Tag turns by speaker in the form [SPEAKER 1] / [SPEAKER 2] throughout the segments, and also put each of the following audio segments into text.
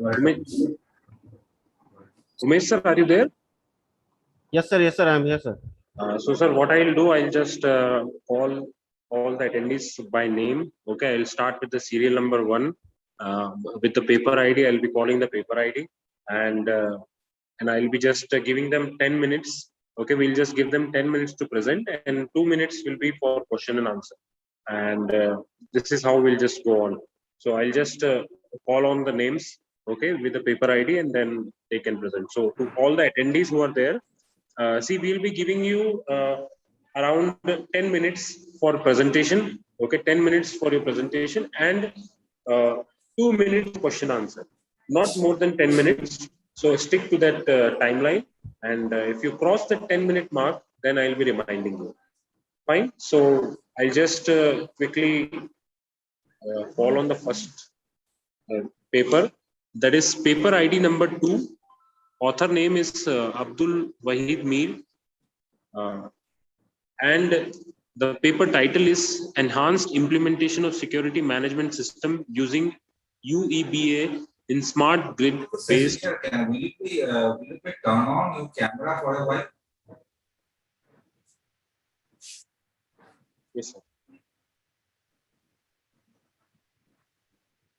[SPEAKER 1] Umesh sir, are you there?
[SPEAKER 2] Yes, sir. Yes, sir. I am here, sir.
[SPEAKER 1] So, sir, what I'll do, I'll just call all the attendees by name. Okay, I'll start with the serial number 1 with the paper ID. I'll be calling the paper ID, and I'll be just giving them 10 minutes. Okay, we'll just give them 10 minutes to present, and 2 minutes will be for question and answer. And this is how we'll just go on. So I'll just call on the names, okay, with the paper ID, and then they can present. So to all the attendees who are there, see, we'll be giving you around 10 minutes for presentation. Okay, 10 minutes for your presentation and 2 minutes question answer. Not more than 10 minutes. So stick to that timeline. And if you cross the 10-minute mark, then I'll be reminding you. Fine. So I'll just quickly fall on the first paper. That is paper ID number 2. Author name is Abdul Wahid Mir, and the paper title is Enhanced Implementation of Security Management System using UEBA in Smart Grid Based.
[SPEAKER 3] Will you turn on your camera for a while?
[SPEAKER 1] Yes, sir.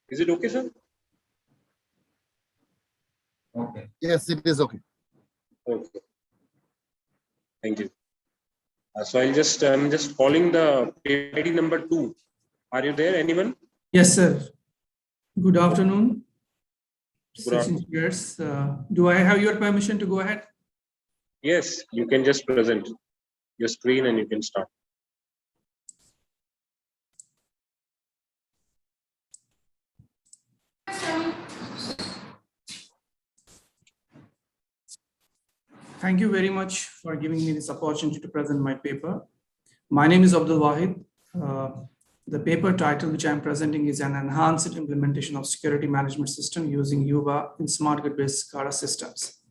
[SPEAKER 1] Is it okay, sir?
[SPEAKER 3] Okay.
[SPEAKER 4] Yes, it is okay.
[SPEAKER 1] Okay. Thank you. So I'm just calling the paper ID number 2. Are you there? Anyone?
[SPEAKER 5] Yes, sir. Good afternoon.
[SPEAKER 1] Good afternoon.
[SPEAKER 5] Yes. Do I have your permission to go ahead?
[SPEAKER 1] Yes, you can just present your screen and you can start.
[SPEAKER 5] Thank you very much for giving me this opportunity to present my paper. My name is Abdul Wahid. The paper title which I am presenting is an enhanced implementation of security management system using UBA in smart grid-based SCADA systems.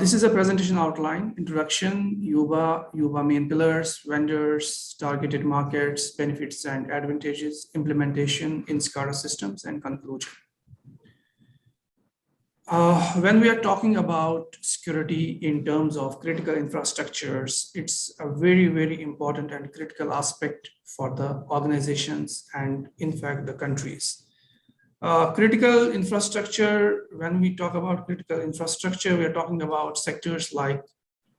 [SPEAKER 5] This is a presentation outline, introduction, UBA main pillars, vendors, targeted markets, benefits and advantages, implementation in SCADA systems, and conclusion. When we are talking about security in terms of critical infrastructures, it's a very, very important and critical aspect for the organizations and in fact the countries. Critical infrastructure, when we talk about critical infrastructure, we are talking about sectors like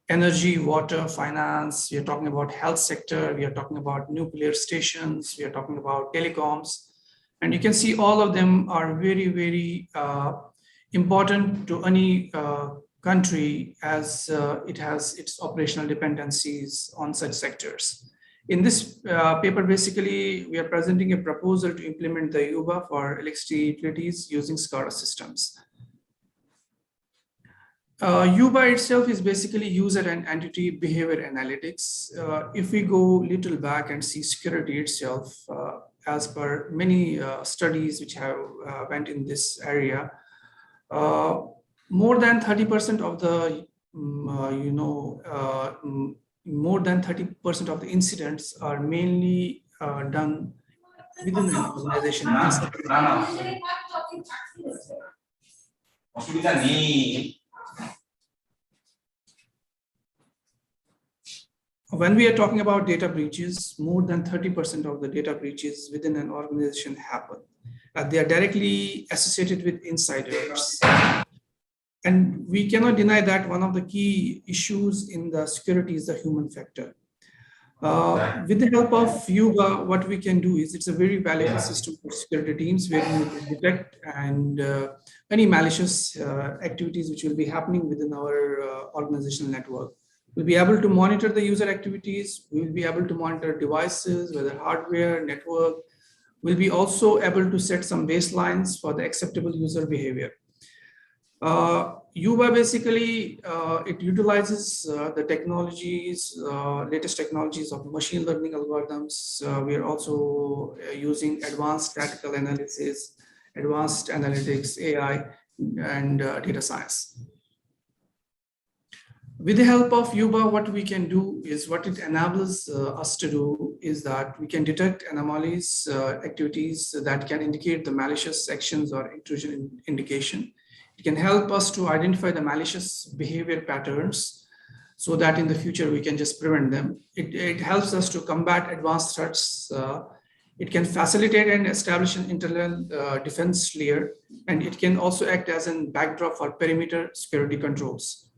[SPEAKER 5] energy, water, finance, we are talking about health sector, we are talking about nuclear stations, we are talking about telecoms, and you can see all of them are very, very important to any country as it has its operational dependencies on such sectors. In this paper, basically, we are presenting a proposal to implement the UBA for electricity utilities using SCADA systems. UBA itself is basically user and entity behavior analytics. If we go little back and see security itself, as per many studies which have went in this area, more than 30% of the, more than 30% of the incidents are mainly done within an organization. When we are talking about data breaches, more than 30% of the data breaches within an organization happen. They are directly associated with insiders. And we cannot deny that one of the key issues in the security is the human factor. With the help of UBA, what we can do is it's a very valuable system for security teams where we will detect and any malicious activities which will be happening within our organizational network. We'll be able to monitor the user activities. We'll be able to monitor devices, whether hardware, network. We'll be also able to set some baselines for the acceptable user behavior. UBA basically, it utilizes the technologies, latest technologies of machine learning algorithms. We are also using advanced statistical analysis, advanced analytics, AI, and data science. With the help of Yuba, what we can do is, what it enables us to do is that we can detect anomalies, activities that can indicate the malicious actions or intrusion indication. It can help us to identify the malicious behavior patterns so that in the future we can just prevent them. It helps us to combat advanced threats. It can facilitate and establish an internal defense layer, and it can also act as a backdrop for perimeter security controls.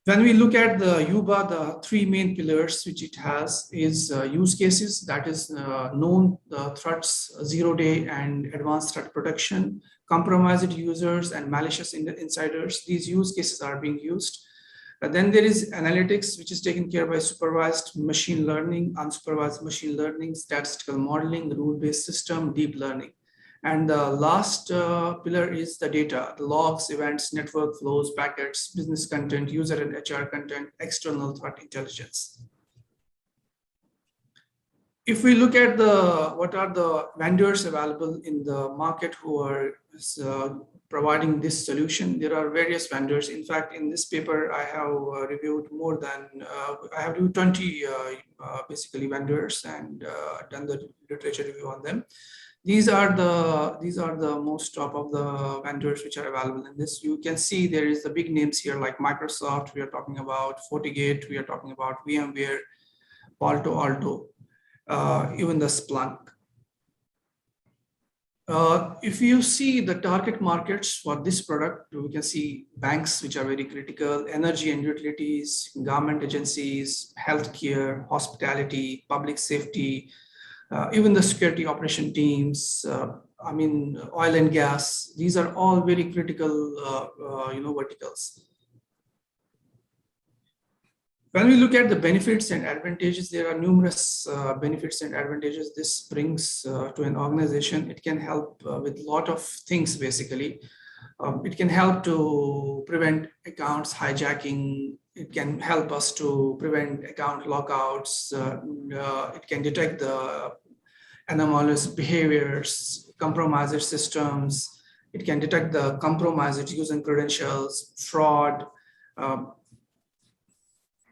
[SPEAKER 5] When we look at the Yuba, the three main pillars which it has is use cases, that is known threats, zero-day and advanced threat protection, compromised users and malicious insiders. These use cases are being used. Then there is analytics, which is taken care by supervised machine learning, unsupervised machine learning, statistical modeling, rule-based system, deep learning. And the last pillar is the data, the logs, events, network flows, packets, business content, user and HR content, external threat intelligence. If we look at what are the vendors available in the market who are providing this solution, there are various vendors. In fact, in this paper, I have reviewed more than, I have reviewed 20 basically vendors and done the literature review on them. These are the most top of the vendors which are available in this. You can see there is the big names here like Microsoft, we are talking about FortiGate, we are talking about VMware, Palo Alto, even the Splunk. If you see the target markets for this product, we can see banks, which are very critical, energy and utilities, government agencies, healthcare, hospitality, public safety, even the security operation teams, I mean, oil and gas. These are all very critical, verticals. When we look at the benefits and advantages, there are numerous benefits and advantages this brings to an organization. It can help with a lot of things, basically. It can help to prevent accounts hijacking. It can help us to prevent account lockouts. It can detect the anomalous behaviors, compromised systems. It can detect the compromised user credentials, fraud.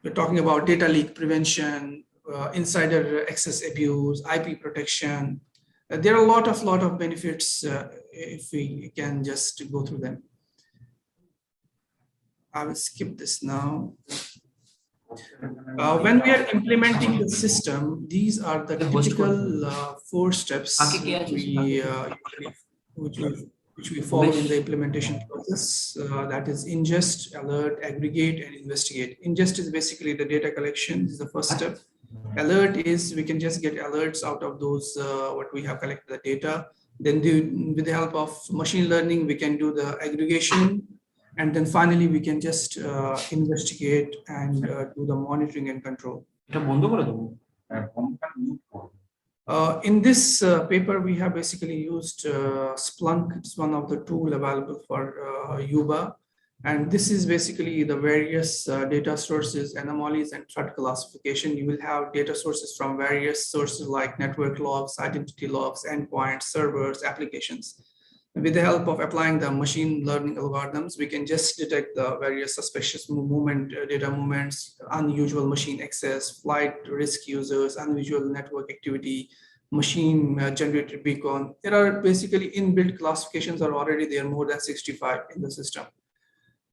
[SPEAKER 5] We're talking about data leak prevention, insider access abuse, IP protection. There are a lot of benefits if we can just go through them. I will skip this now. When we are implementing the system, these are the typical 4 steps which we follow in the implementation process. That is ingest, alert, aggregate, and investigate. Ingest is basically the data collection. This is the first step. Alert is we can just get alerts out of those what we have collected the data. Then with the help of machine learning, we can do the aggregation. And then finally, we can just investigate and do the monitoring and control. In this paper, we have basically used Splunk. It's one of the tools available for Yuba. And this is basically the various data sources, anomalies, and threat classification. You will have data sources from various sources like network logs, identity logs, endpoints, servers, applications. With the help of applying the machine learning algorithms, we can just detect the various suspicious data movements, unusual machine access, flight risk users, unusual network activity, machine generated beacon. There are basically inbuilt classifications are already there, more than 65 in the system.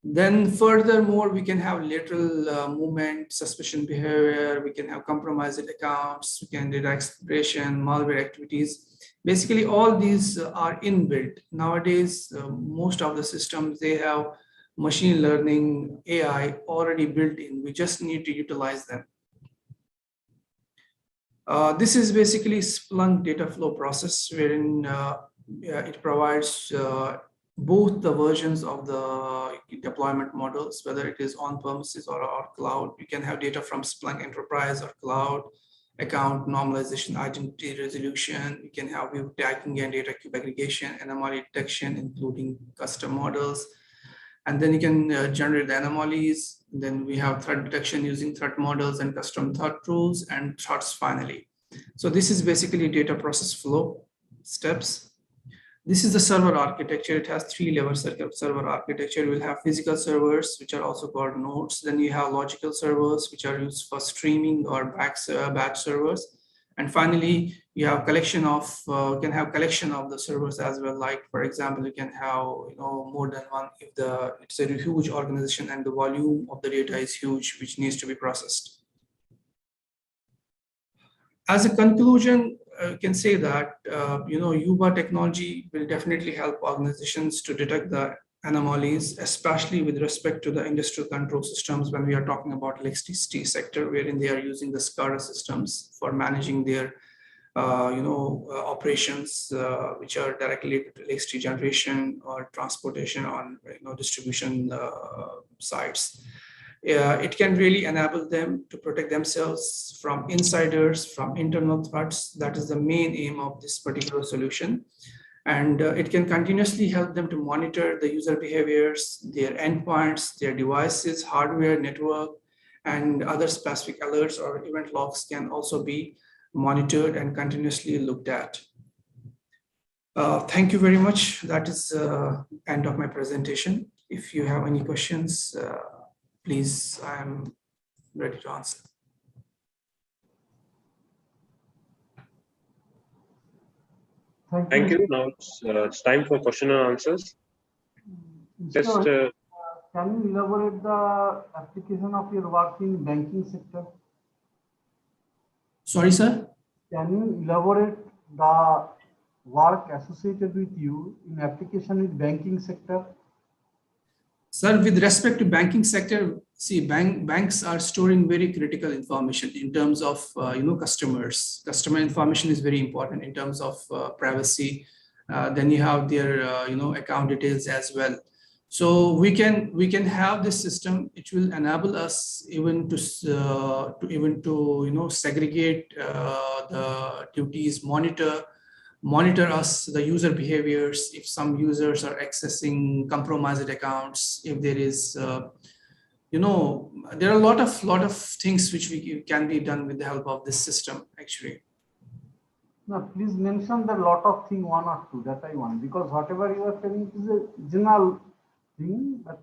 [SPEAKER 5] Then furthermore, we can have lateral movement, suspicion behavior, we can have compromised accounts, we can detect expiration, malware activities. Basically, all these are inbuilt. Nowadays, most of the systems, they have machine learning, AI already built in. We just need to utilize them. This is basically Splunk data flow process, wherein it provides both the versions of the deployment models, whether it is on premises or cloud. You can have data from Splunk Enterprise or cloud, account normalization, identity resolution. You can have view tagging and data cube aggregation, anomaly detection, including custom models. And then you can generate the anomalies. Then we have threat detection using threat models and custom threat rules and threats finally. So this is basically data process flow steps. This is the server architecture. It has 3-level server architecture. We'll have physical servers, which are also called nodes. Then you have logical servers, which are used for streaming or batch servers. And finally, you have collection of can have collection of the servers as well. Like for example, you can have more than one if it's a huge organization and the volume of the data is huge, which needs to be processed. As a conclusion, I can say that UBA technology will definitely help organizations to detect the anomalies, especially with respect to the industrial control systems when we are talking about electricity sector, wherein they are using the SCADA systems for managing their operations which are directly related to electricity generation or transportation on distribution sites. It can really enable them to protect themselves from insiders, from internal threats. That is the main aim of this particular solution. And it can continuously help them to monitor the user behaviors, their endpoints, their devices, hardware, network, and other specific alerts or event logs can also be monitored and continuously looked at. Thank you very much. That is the end of my presentation. If you have any questions, please, I'm ready to answer.
[SPEAKER 1] Thank you. Now it's time for question and answers. Just
[SPEAKER 4] can you elaborate the application of your work in banking sector?
[SPEAKER 5] Sorry, sir?
[SPEAKER 4] Can you elaborate the work associated with you in application with banking sector?
[SPEAKER 5] Sir, with respect to banking sector, see, banks are storing very critical information in terms of customers. Customer information is very important in terms of privacy. Then you have their account details as well. So we can have this system. It will enable us even to segregate the duties, monitor us the user behaviors. If some users are accessing compromised accounts, if there is there are a lot of things which can be done with the help of this system actually.
[SPEAKER 4] Now, please mention the lot of thing, one or two that I want, because whatever you are telling is a general thing, but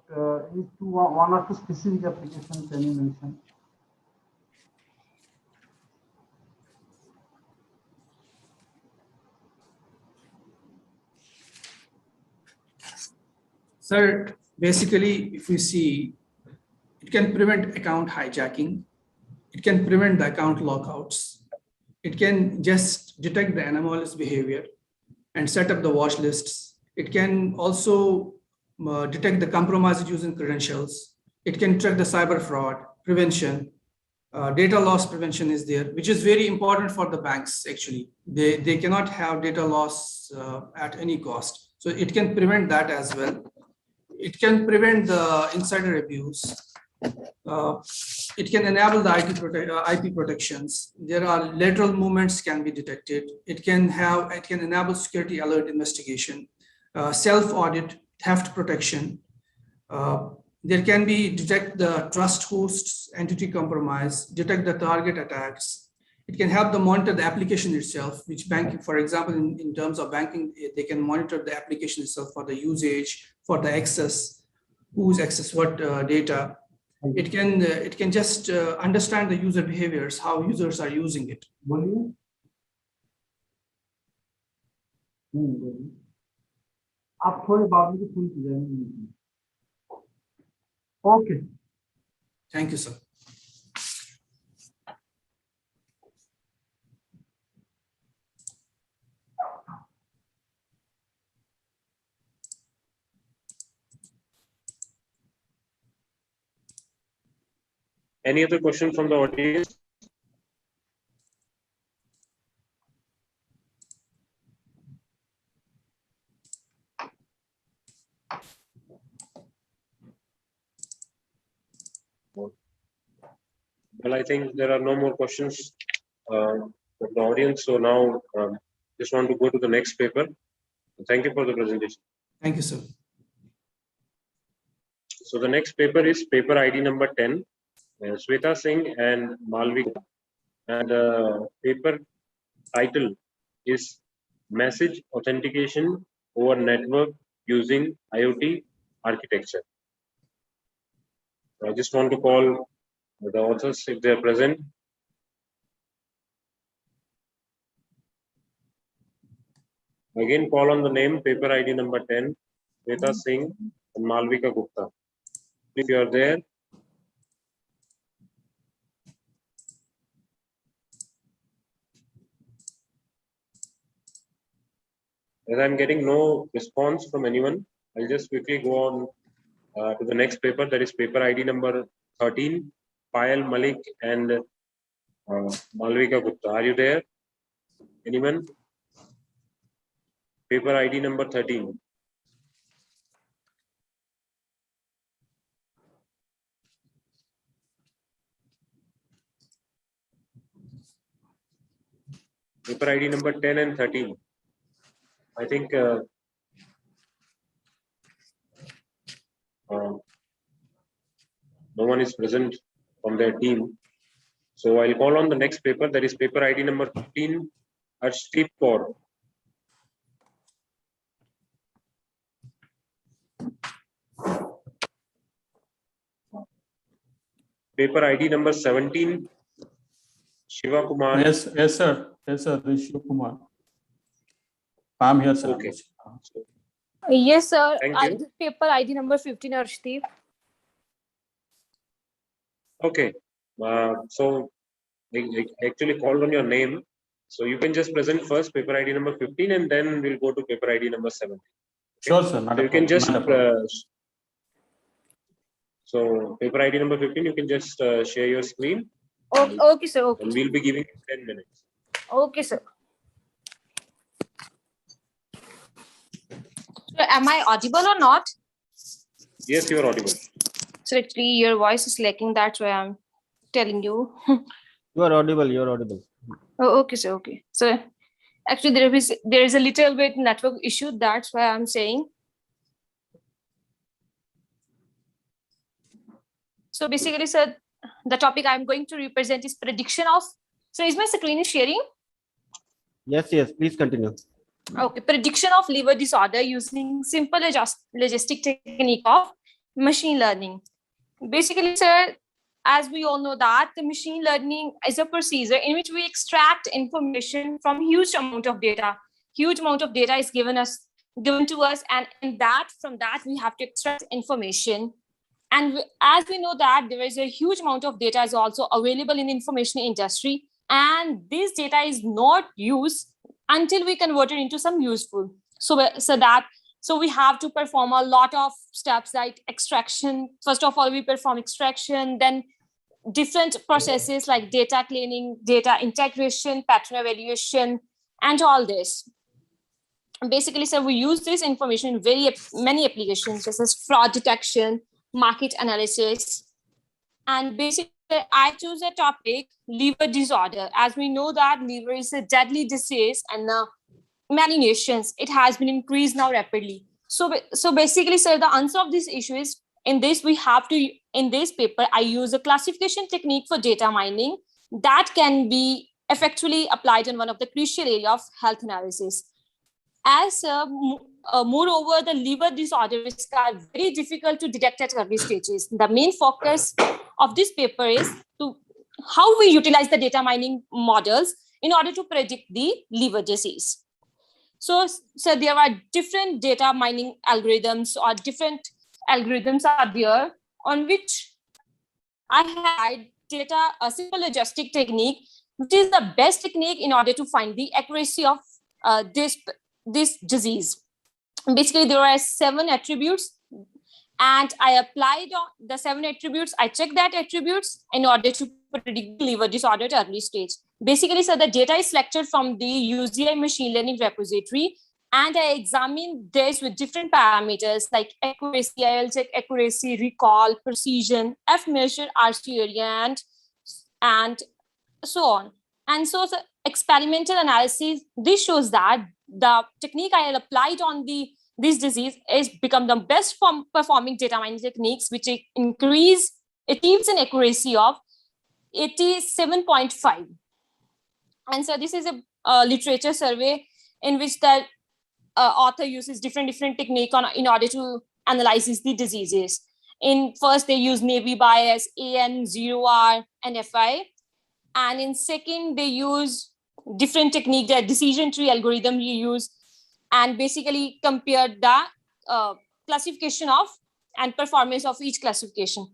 [SPEAKER 4] one or two specific applications can you mention?
[SPEAKER 5] Sir, basically, if we see, it can prevent account hijacking. It can prevent the account lockouts. It can just detect the anomalous behavior and set up the watch lists. It can also detect the compromised user credentials. It can track the cyber fraud prevention. Data loss prevention is there, which is very important for the banks actually. They cannot have data loss at any cost. So it can prevent that as well. It can prevent the insider abuse. It can enable the IP protections. There are lateral movements can be detected. It can enable security alert investigation, self-audit, theft protection. There can be detect the trust hosts, entity compromise, detect the target attacks. It can help them monitor the application itself, which banking, for example, in terms of banking, they can monitor the application itself for the usage, for the access, who's access what data. It can just understand the user behaviors, how users are using it.
[SPEAKER 4] Okay.
[SPEAKER 5] Thank you, sir.
[SPEAKER 1] any other question from the audience? Well, I think there are no more questions from the audience. So now just want to go to the next paper. Thank you for the presentation.
[SPEAKER 5] Thank you, sir.
[SPEAKER 1] So the next paper is paper ID number 10, Sweta Singh and Malvika. And paper title is Message Authentication over network using IoT architecture. I just want to call the authors if they are present. Again, call on the name, paper ID number 10, Shweta Singh and Malvika Gupta. If you are there, as I'm getting no response from anyone, I'll just quickly go on to the next paper, that is paper ID number 13, Payal Malik and Malvika Gupta. Are you there? Anyone? Paper ID number 13. Paper ID number 10 and 13. I think no one is present from their team. So I'll call on the next paper, that is paper ID number 15, Arshdeep Kaur. Paper ID number 17, Shiva Kumar.
[SPEAKER 6] Yes, sir. Yes, sir. This is Shiv Kumar. I'm here, sir.
[SPEAKER 1] Okay.
[SPEAKER 7] Yes, sir.
[SPEAKER 1] Thank you.
[SPEAKER 7] Paper ID number 15, Arshdeep.
[SPEAKER 1] Okay. So I actually called on your name. So you can just present first paper ID number 15 and then we'll go to paper ID number 17.
[SPEAKER 6] Sure, sir. Not
[SPEAKER 1] So
[SPEAKER 6] a
[SPEAKER 1] you can
[SPEAKER 6] problem.
[SPEAKER 1] just,
[SPEAKER 6] Not a problem.
[SPEAKER 1] so paper ID number 15, you can just share your screen
[SPEAKER 7] Okay, sir. Okay.
[SPEAKER 1] and we'll be giving you 10 minutes.
[SPEAKER 7] Okay, sir. So am I audible or not?
[SPEAKER 1] Yes, you are audible.
[SPEAKER 7] So actually, your voice is lacking. That's why I'm telling you.
[SPEAKER 2] You are audible. You are audible.
[SPEAKER 7] Oh, okay, sir. Okay. So actually, there is a little bit network issue. That's why I'm saying. So basically, sir, the topic I'm going to represent is prediction of. So is my screen is sharing?
[SPEAKER 2] Yes, yes. Please continue.
[SPEAKER 7] Okay, prediction of liver disorder using simple logistic technique of machine learning. Basically, sir, as we all know that the machine learning is a procedure in which we extract information from huge amount of data. Huge amount of data is given to us, and from that we have to extract information. And as we know that there is a huge amount of data is also available in information industry, and this data is not used until we convert it into some useful. So we have to perform a lot of steps like extraction. First of all, we perform extraction, then different processes like data cleaning, data integration, pattern evaluation, and all this. Basically, so we use this information in many applications, such as fraud detection, market analysis. And basically, I chose a topic, liver disorder. As we know that liver is a deadly disease, and many nations, it has been increased now rapidly. So basically, sir, the answer of this issue is, in this paper, I use a classification technique for data mining that can be effectively applied in one of the crucial area of health analysis. As moreover, the liver disorders are very difficult to detect at early stages. The main focus of this paper is to how we utilize the data mining models in order to predict the liver disease. So there are different data mining algorithms, or different algorithms are there on which I had a simple logistic technique, which is the best technique in order to find the accuracy of this disease. Basically, there are 7 attributes, and I applied the 7 attributes. I checked that attributes in order to predict liver disorder at early stage. Basically, so the data is selected from the UCAIA machine learning repository, and I examine this with different parameters like accuracy. I'll check accuracy, recall, precision, F measure, RC area, and so on. And so the experimental analysis, this shows that the technique I applied on this disease is become the best performing data mining techniques, which achieves an accuracy of 87.5. And so this is a literature survey in which the author uses different technique in order to analyze the diseases. In first, they use Navy bias, AN, 0R, and FI. And in second, they use different technique, the decision tree algorithm you use, and basically compare the classification of and performance of each classification.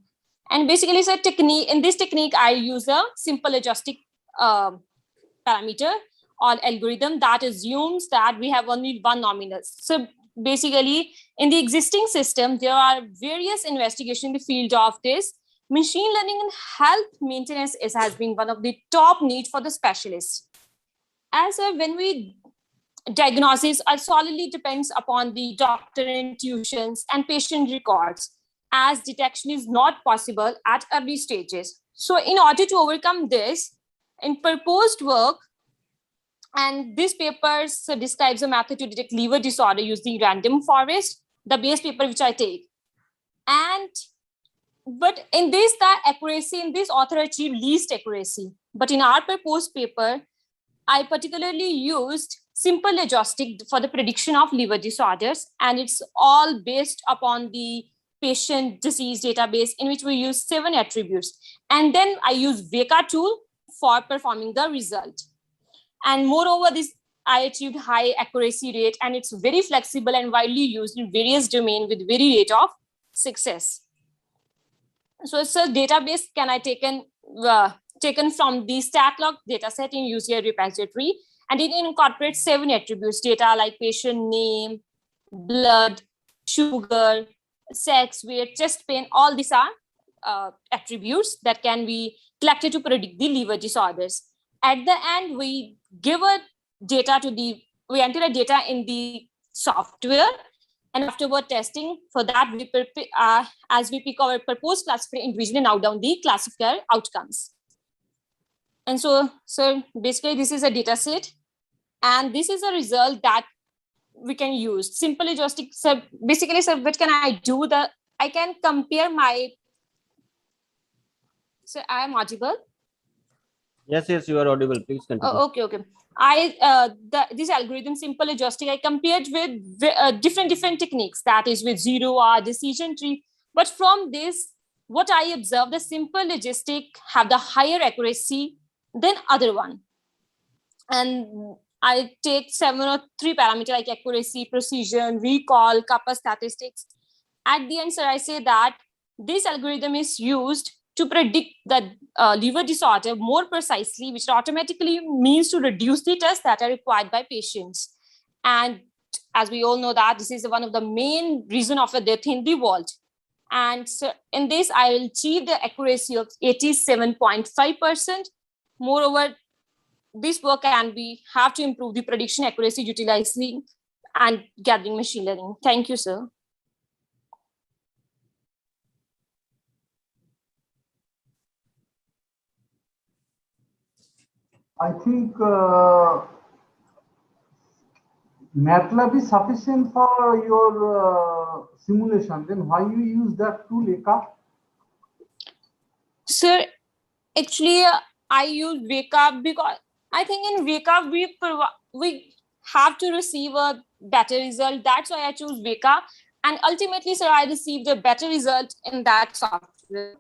[SPEAKER 7] And basically, so in this technique, I use a simple logistic parameter or algorithm that assumes that we have only one nominal. So basically, in the existing system, there are various investigations in the field of this. Machine learning in health maintenance has been one of the top needs for the specialists. As when we diagnosis solidly depends upon the doctor intuitions and patient records, as detection is not possible at early stages. So in order to overcome this, in proposed work, and this paper describes a method to detect liver disorder using random forest, the base paper which I take. But in this, the accuracy in this author achieved least accuracy. But in our proposed paper, I particularly used simple logistic for the prediction of liver disorders, and it's all based upon the patient disease database in which we use 7 attributes. And then I use VECA tool for performing the result. And moreover, I achieved high accuracy rate, and it's very flexible and widely used in various domains with very rate of success. So it's a database can I taken from the StatLog dataset in UCL repository, and it incorporates 7 attributes data like patient name, blood, sugar, sex, weight, chest pain. All these are attributes that can be collected to predict the liver disorders. At the end, we give a data we enter a data in the software, and afterward testing. For that, as we pick our proposed classifier individually, now down the classifier outcomes. And so basically this is a data set, and this is a result that we can use. Simple logistic. So basically, what can I do? I can compare my. So I am audible.
[SPEAKER 2] Yes, you are audible. Please continue.
[SPEAKER 7] Oh, okay. This algorithm, simple logistic, I compared with different techniques, that is with 0R, decision tree. But from this, what I observed, the simple logistic have the higher accuracy than other one. And I take 7 or 3 parameters like accuracy, precision, recall, kappa statistics. At the end, sir, I say that this algorithm is used to predict the liver disorder more precisely, which automatically means to reduce the tests that are required by patients. And as we all know that this is one of the main reason of a death in the world. And so in this, I will achieve the accuracy of 87.5%. Moreover, this work have to improve the prediction accuracy utilizing and gathering machine learning. Thank you, sir.
[SPEAKER 4] I think MATLAB is sufficient for your simulation. Then why you use that tool, Eka?
[SPEAKER 7] Sir, actually, I use VECA because I think in VECA we have to receive a better result. That's why I choose VECA. And ultimately, sir, I received a better result in that software.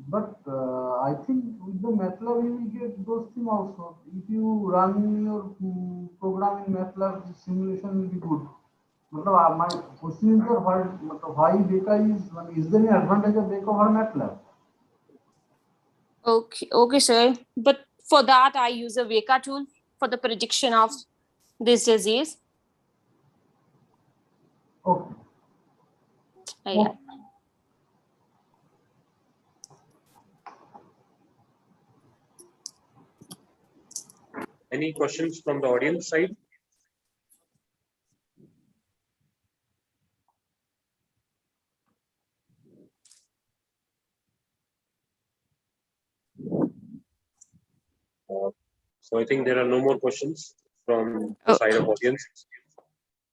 [SPEAKER 4] But I think with the MATLAB you will get those things also. If you run your program in MATLAB, the simulation will be good. My question is why VECA is there any advantage of VECA or MATLAB?
[SPEAKER 7] Okay, sir. But for that, I use a VECA tool for the prediction of this disease.
[SPEAKER 4] Okay.
[SPEAKER 7] Yeah.
[SPEAKER 1] Any questions from the audience side? So I think there are no more questions from the side of audience.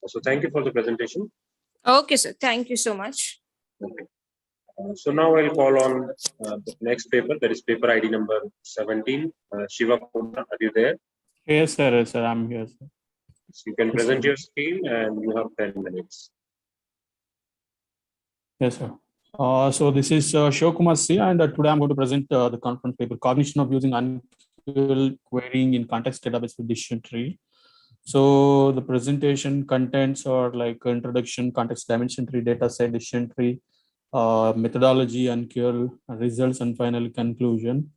[SPEAKER 1] So thank you for the presentation.
[SPEAKER 7] Okay, sir. Thank you so much.
[SPEAKER 1] Okay. So now I'll call on the next paper, that is paper ID number 17. Shiva Kumar, are you there?
[SPEAKER 6] Yes, sir. I'm here, sir.
[SPEAKER 1] So you can
[SPEAKER 6] Yes,
[SPEAKER 1] present
[SPEAKER 6] sir.
[SPEAKER 1] your screen and you have 10 minutes.
[SPEAKER 6] Yes, sir. So this is Shivakumar C, and today I'm going to present the conference paper, Cognition of Using Unquery Querying in Context Database with Decision Tree. So the presentation contents are like introduction, context dimension tree, data set, decision tree, methodology, unquery, results, and finally conclusion.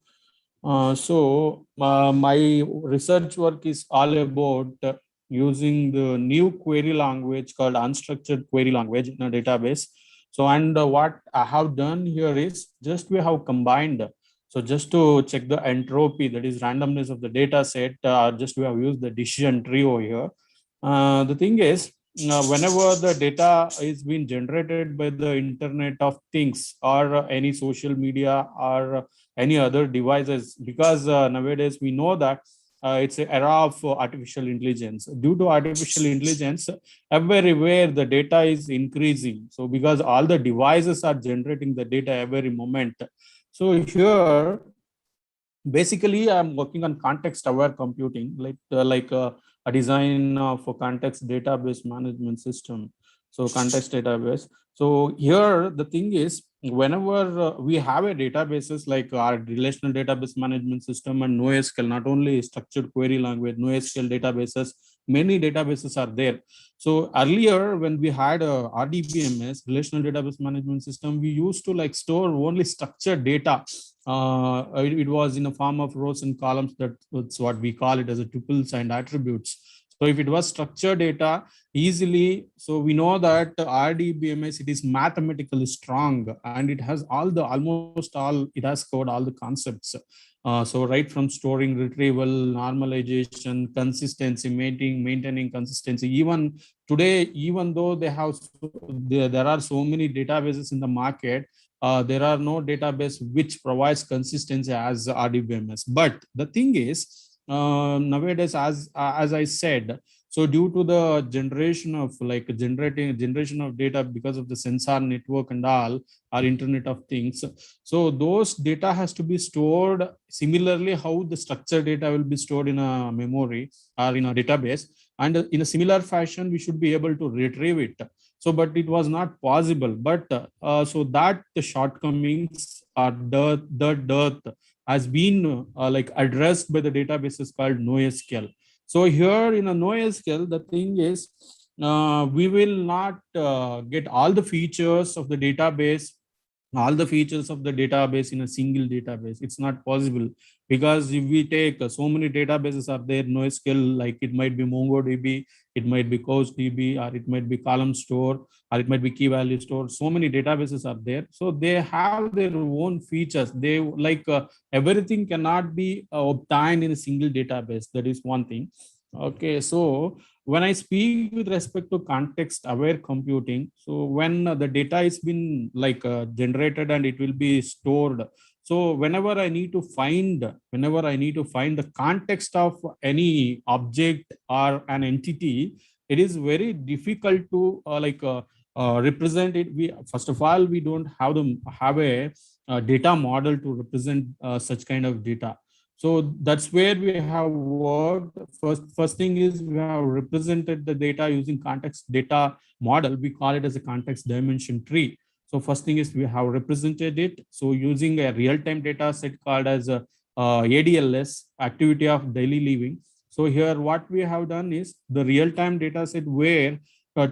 [SPEAKER 6] My research work is all about using the new query language called unstructured query language in a database. So, and what I have done here is just we have combined. So just to check the entropy, that is randomness of the data set, just we have used the decision tree over here. The thing is, whenever the data is being generated by the Internet of Things or any social media or any other devices, because nowadays we know that it's an era of artificial intelligence. Due to artificial intelligence, everywhere the data is increasing. So because all the devices are generating the data every moment. So here, basically, I'm working on context-aware computing, like a design of a context database management system. So context database. So here the thing is, whenever we have a databases like our relational database management system and NoSQL, not only structured query language, NoSQL databases, many databases are there. So earlier when we had a RDBMS, relational database management system, we used to like store only structured data. It was in a form of rows and columns. That's what we call it as a tuples and attributes. So if it was structured data easily, so we know that RDBMS, it is mathematically strong and it has almost all, it has covered all the concepts. So right from storing, retrieval, normalization, consistency, maintaining consistency. Even today, even though there are so many databases in the market, there are no database which provides consistency as RDBMS. But the thing is, nowadays, as I said, so due to the generation of generation of data because of the sensor network and all, or Internet of Things, so those data has to be stored similarly how the structured data will be stored in a memory or in a database, and in a similar fashion we should be able to retrieve it. So but it was not possible, but so that the shortcomings or the dearth has been like addressed by the databases called NoSQL. So here in a NoSQL, the thing is, we will not get all the features of the database, all the features of the database in a single database. It's not possible, because if we take so many databases are there, NoSQL, like it might be MongoDB, it might be CouchDB, or it might be column store, or it might be key value store. So many databases are there. So they have their own features. They like everything cannot be obtained in a single database. That is one thing. Okay, so when I speak with respect to context aware computing, so when the data is been like generated and it will be stored. So whenever I need to find the context of any object or an entity, it is very difficult to represent it. We first of all, we don't have a data model to represent such kind of data. So that's where we have worked. First thing is we have represented the data using context data model. We call it as a context dimension tree. So first thing is we have represented it. So using a real-time data set called as a ADLS, activity of daily living. So here what we have done is the real-time data set where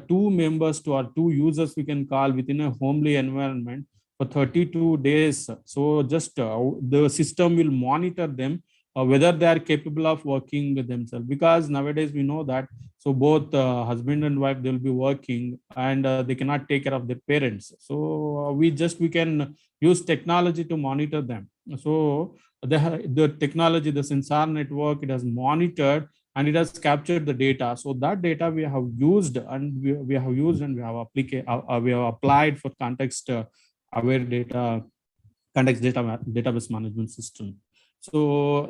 [SPEAKER 6] two members to or two users we can call within a homely environment for 32 days. So just the system will monitor them whether they are capable of working with themselves, because nowadays we know that so both husband and wife, they'll be working and they cannot take care of their parents. So we can use technology to monitor them. So the technology, the sensor network, it has monitored and it has captured the data. So that data we have used and we have applied for context aware data, context database management system. So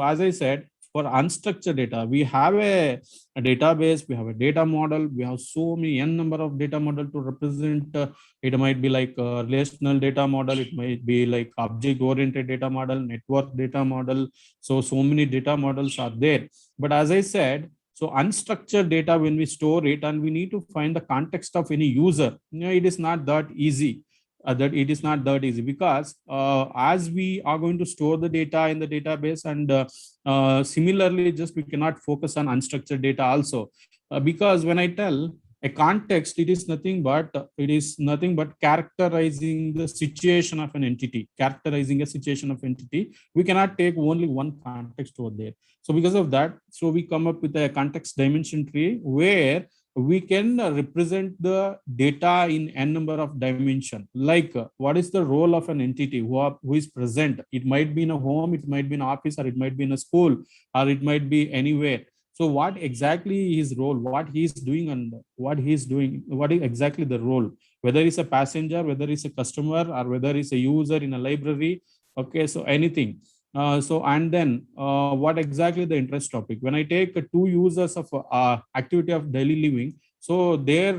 [SPEAKER 6] as I said, for unstructured data, we have a database, we have a data model, we have so many n number of data model to represent. It might be like a relational data model, it might be like object oriented data model, network data model. So many data models are there. But as I said, So unstructured data, when we store it and we need to find the context of any user, it is not that easy. Because as we are going to store the data in the database, and similarly, just we cannot focus on unstructured data also, because when I tell a context, it is nothing but characterizing the situation of an entity. Characterizing a situation of entity, we cannot take only one context over there. So because of that, so we come up with a context dimension tree where we can represent the data in n number of dimension. Like what is the role of an entity who is present? It might be in a home, it might be in an office, or it might be in a school, or it might be anywhere. So what exactly his role, what he is doing, and what is exactly the role, whether it's a passenger, whether it's a customer, or whether it's a user in a library. Okay, so anything. And then what exactly the interest topic? When I take two users of activity of daily living, so their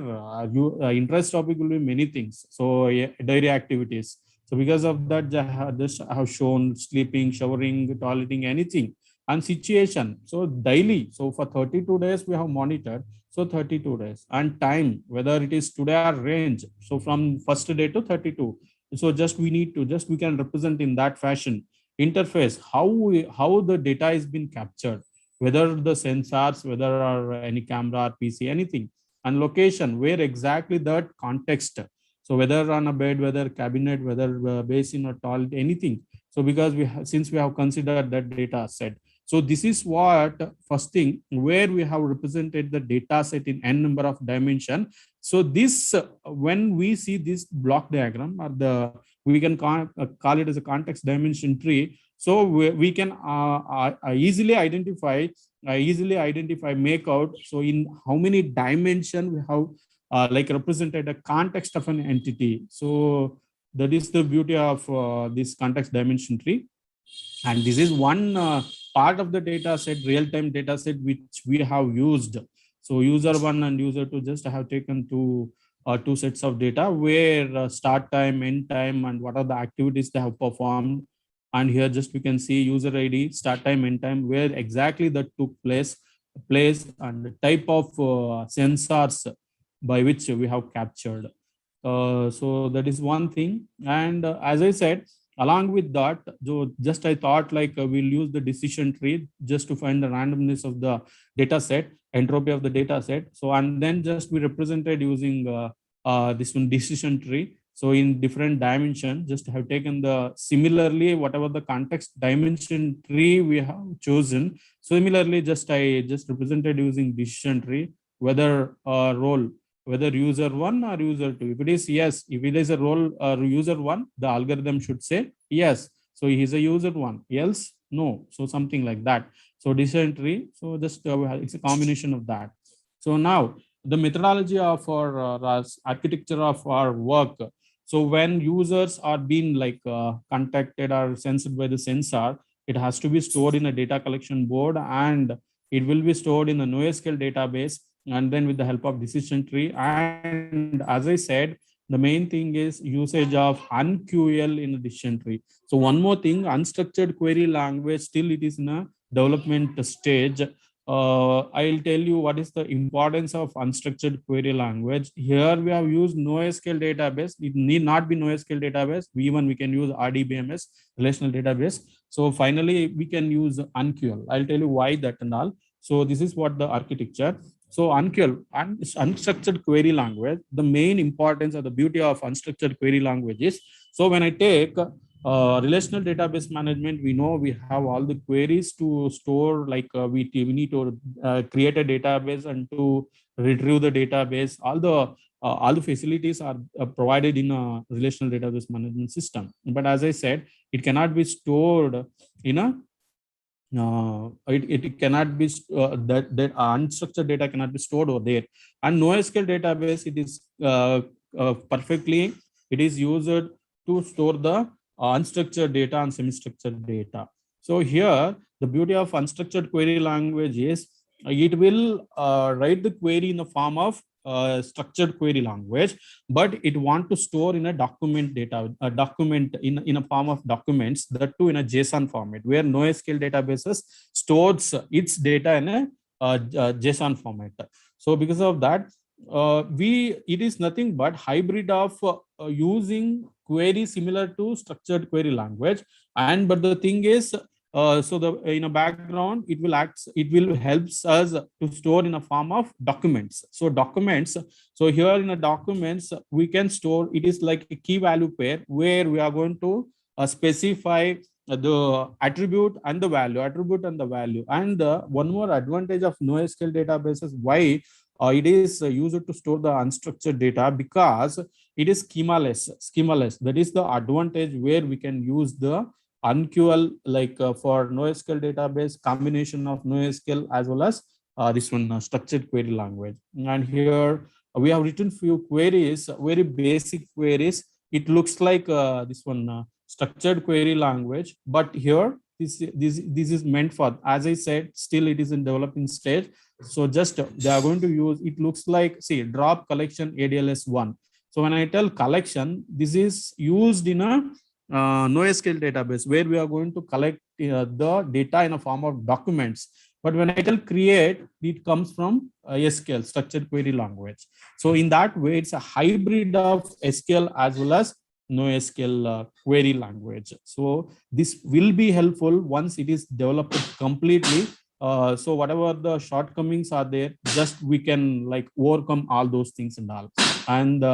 [SPEAKER 6] interest topic will be many things. So daily activities. So because of that, just have shown sleeping, showering, toileting, anything. And situation, so daily, so for 32 days we have monitored, so 32 days. And time, whether it is today or range, so from first day to 32. So we can represent in that fashion. Interface, how the data is been captured, whether the sensors, whether or any camera or PC, anything. And location, where exactly that context, so whether on a bed, whether cabinet, whether basin or toilet, anything. So because since we have considered that data set, so this is what first thing, where we have represented the data set in n number of dimension. So this, when we see this block diagram, or we can call it as a context dimension tree. So we can easily identify, make out. So in how many dimension we have like represented a context of an entity. So that is the beauty of this context dimension tree. And this is one part of the data set, real-time data set, which we have used. So user 1 and user 2 just have taken two sets of data, where start time, end time, and what are the activities they have performed. And here just we can see user ID, start time, end time, where exactly that took place, and the type of sensors by which we have captured. So that is one thing. And as I said, along with that, just I thought like we'll use the decision tree just to find the randomness of the data set, entropy of the data set. So, and then just we represented using this one decision tree. So in different dimension, just have taken the similarly, whatever the context dimension tree we have chosen. Similarly, I just represented using decision tree, whether role, whether user 1 or user 2. If it is yes, if it is a role user 1, the algorithm should say yes. So he is a user 1, else no. So something like that. So decision tree. So just it's a combination of that. So now the methodology of our architecture of our work. So when users are being like contacted or sensed by the sensor, it has to be stored in a data collection board, and it will be stored in the NoSQL database, and then with the help of decision tree. And as I said, the main thing is usage of unQL in a decision tree. So one more thing, unstructured query language, still it is in a development stage. I'll tell you what is the importance of unstructured query language. Here we have used NoSQL database. It need not be NoSQL database. We can use RDBMS, relational database. So finally we can use unQL. I'll tell you why that and all. So this is what the architecture. So unQL, unstructured query language, the main importance or the beauty of unstructured query language is, so when I take relational database management, we know we have all the queries to store, like we need to create a database and to retrieve the database. All the facilities are provided in a relational database management system. But as I said, it cannot be stored in a it cannot be that unstructured data cannot be stored over there. And NoSQL database, it is perfectly, it is used to store the unstructured data and semi-structured data. So here the beauty of unstructured query language is it will write the query in the form of structured query language, but it want to store in a document data, a document in a form of documents, that too in a JSON format, where NoSQL databases stores its data in a JSON format. So because of that, it is nothing but hybrid of using query similar to structured query language. And but the thing is, so the in a background it will helps us to store in a form of documents. So documents, so here in a documents we can store, it is like a key value pair where we are going to specify the attribute and the value. And one more advantage of NoSQL databases, why it is used to store the unstructured data, because it is schemaless. That is the advantage where we can use the unql, like for NoSQL database, combination of NoSQL as well as this one structured query language. And here we have written few queries, very basic queries. It looks like this one structured query language, but here this is meant for, as I said, still it is in developing stage. So just they are going to use, it looks like, see, drop collection ADLS1. So when I tell collection, this is used in a NoSQL database where we are going to collect the data in a form of documents. But when I tell create, it comes from SQL, structured query language. So in that way, it's a hybrid of SQL as well as NoSQL query language. So this will be helpful once it is developed completely. So whatever the shortcomings are there, just we can like overcome all those things and all. And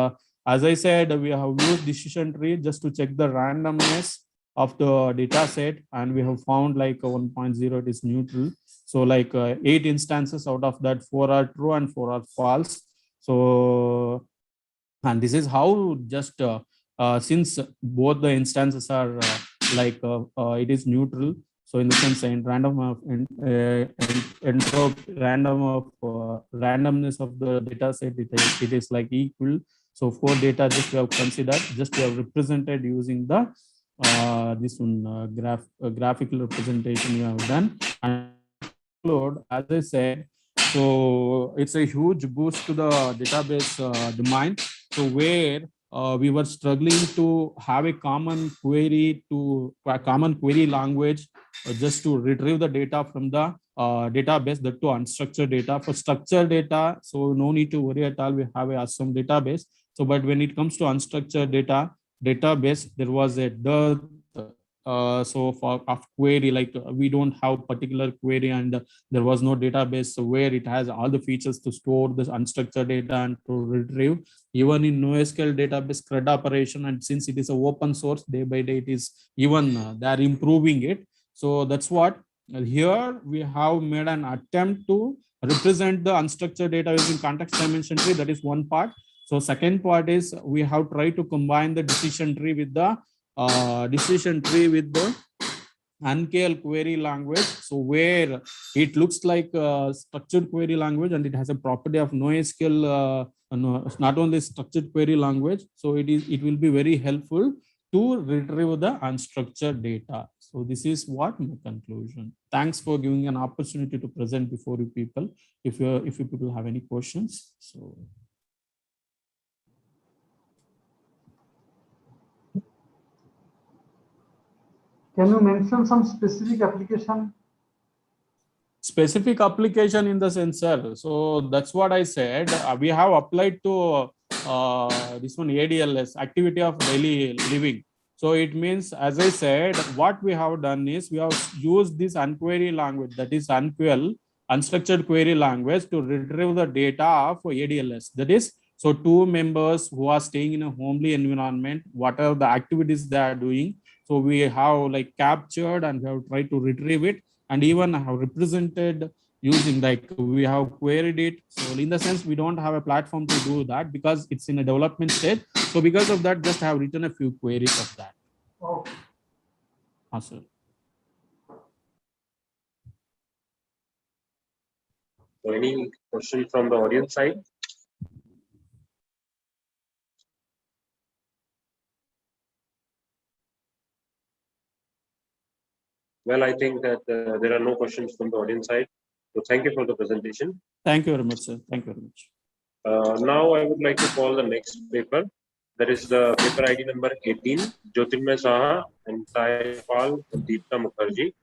[SPEAKER 6] as I said, we have used decision tree just to check the randomness of the data set, and we have found like 1.0 it is neutral. So like 8 instances out of that, 4 are true and 4 are false. So, and this is how just since both the instances are it is neutral. So in the sense, in random of randomness of the data set, it is like equal. So 4 data just we have considered, just we have represented using the this one graphical representation we have done. And as I said, so it's a huge boost to the database domain. So where we were struggling to have a common query language just to retrieve the data from the database, that to unstructured data. For structured data, so no need to worry at all, we have a awesome database. So but when it comes to unstructured database, there was a dearth. So for query, like we don't have particular query, and there was no database where it has all the features to store this unstructured data and to retrieve. Even in NoSQL database CRUD operation, and since it is an open source, day by day it is even they are improving it. So that's what here we have made an attempt to represent the unstructured data using context dimension tree. That is one part. So second part is we have tried to combine the decision tree with the uncl query language. So where it looks like a structured query language, and it has a property of NoSQL, not only structured query language. So it will be very helpful to retrieve the unstructured data. So this is what my conclusion. Thanks for giving an opportunity to present before you people. If you people have any questions, so.
[SPEAKER 4] Can you mention some specific application?
[SPEAKER 6] Specific application in the sensor. So that's what I said. We have applied to this one ADLS, activity of daily living. So it means, as I said, what we have done is we have used this unquery language, that is unql, unstructured query language, to retrieve the data of ADLS. That is, so 2 members who are staying in a homely environment, what are the activities they are doing. So we have like captured and we have tried to retrieve it, and even have represented using, like we have queried it. So in the sense, we don't have a platform to do that because it's in a development stage. So because of that, just have written a few queries of that.
[SPEAKER 4] Okay.
[SPEAKER 6] Awesome.
[SPEAKER 1] So any question from the audience side? Well, I think that there are no questions from the audience side. So thank you for the presentation.
[SPEAKER 6] Thank you very much, sir. Thank you very much.
[SPEAKER 1] Now I would like to call the next paper. That is the paper ID number 18, Jyotirmay Saha and Saipal Deepta Mukherjee.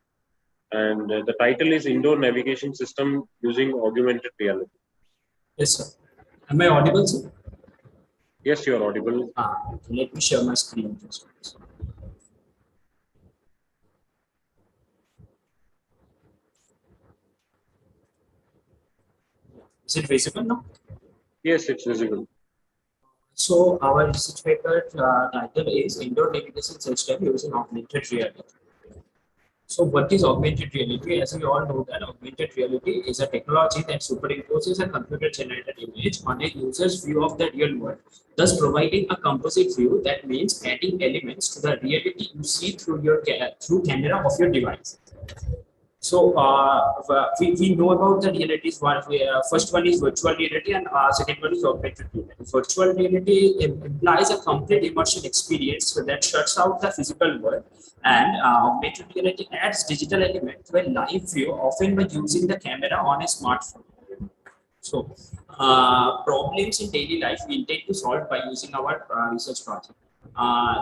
[SPEAKER 1] And the title is Indoor Navigation System Using Augmented Reality.
[SPEAKER 8] Yes, sir. Am I audible, sir?
[SPEAKER 1] Yes, you are audible.
[SPEAKER 8] Okay. Let me share my screen. Is it visible now?
[SPEAKER 1] Yes, it's visible.
[SPEAKER 8] So our research paper title is Indoor Navigation System Using Augmented Reality. So what is augmented reality? As we all know that augmented reality is a technology that superimposes a computer-generated image on a user's view of the real world, thus providing a composite view. That means adding elements to the reality you see through your through camera of your device. So we know about the realities. First one is virtual reality, and second one is augmented reality. Virtual reality implies a complete immersion experience that shuts out the physical world, and augmented reality adds digital element to a live view, often by using the camera on a smartphone. So problems in daily life we intend to solve by using our research project.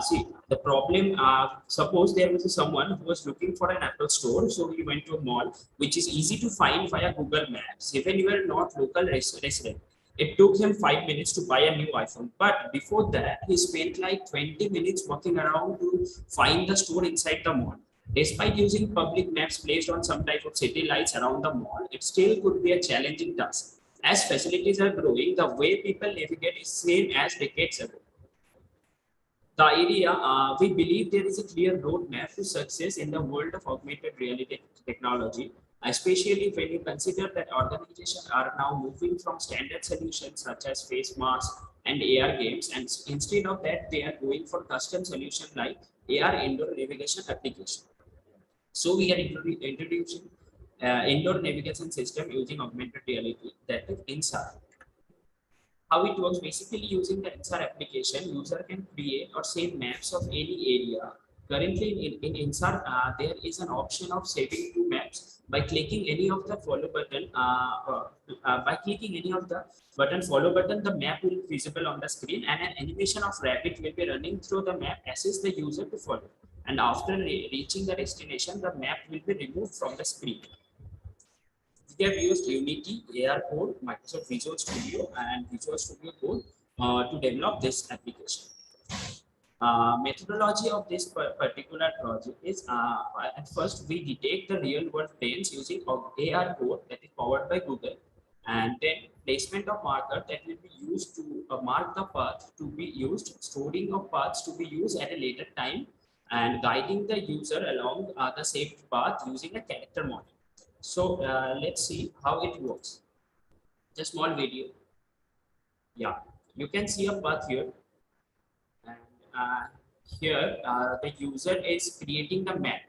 [SPEAKER 8] See, the problem, suppose there was someone who was looking for an Apple store, so he went to a mall, which is easy to find via Google Maps. Even you are not local resident, it took him 5 minutes to buy a new iPhone. But before that, he spent like 20 minutes walking around to find the store inside the mall. Despite using public maps placed on some type of city lights around the mall, it still could be a challenging task. As facilities are growing, the way people navigate is same as decades ago. The idea, we believe there is a clear roadmap to success in the world of augmented reality technology, especially when you consider that organizations are now moving from standard solutions such as face masks and AR games, and instead of that, they are going for custom solutions like AR indoor navigation application. So we are introducing indoor navigation system using augmented reality, that is INSAR. How it works, basically using the INSAR application, user can create or save maps of any area. Currently in INSAR, there is an option of saving two maps by clicking any of the follow button. By clicking any of the follow button, the map will be visible on the screen, and an animation of rabbit will be running through the map, assist the user to follow. And after reaching the destination, the map will be removed from the screen. We have used Unity, AR Code, Microsoft Visual Studio, and Visual Studio Code to develop this application. Methodology of this particular project is at first we detect the real world planes using AR Code that is powered by Google, and then placement of marker that will be used to mark the path to be used, storing of paths to be used at a later time, and guiding the user along the saved path using a character model. So let's see how it works. Just small video. Yeah, you can see a path here, and here the user is creating the map.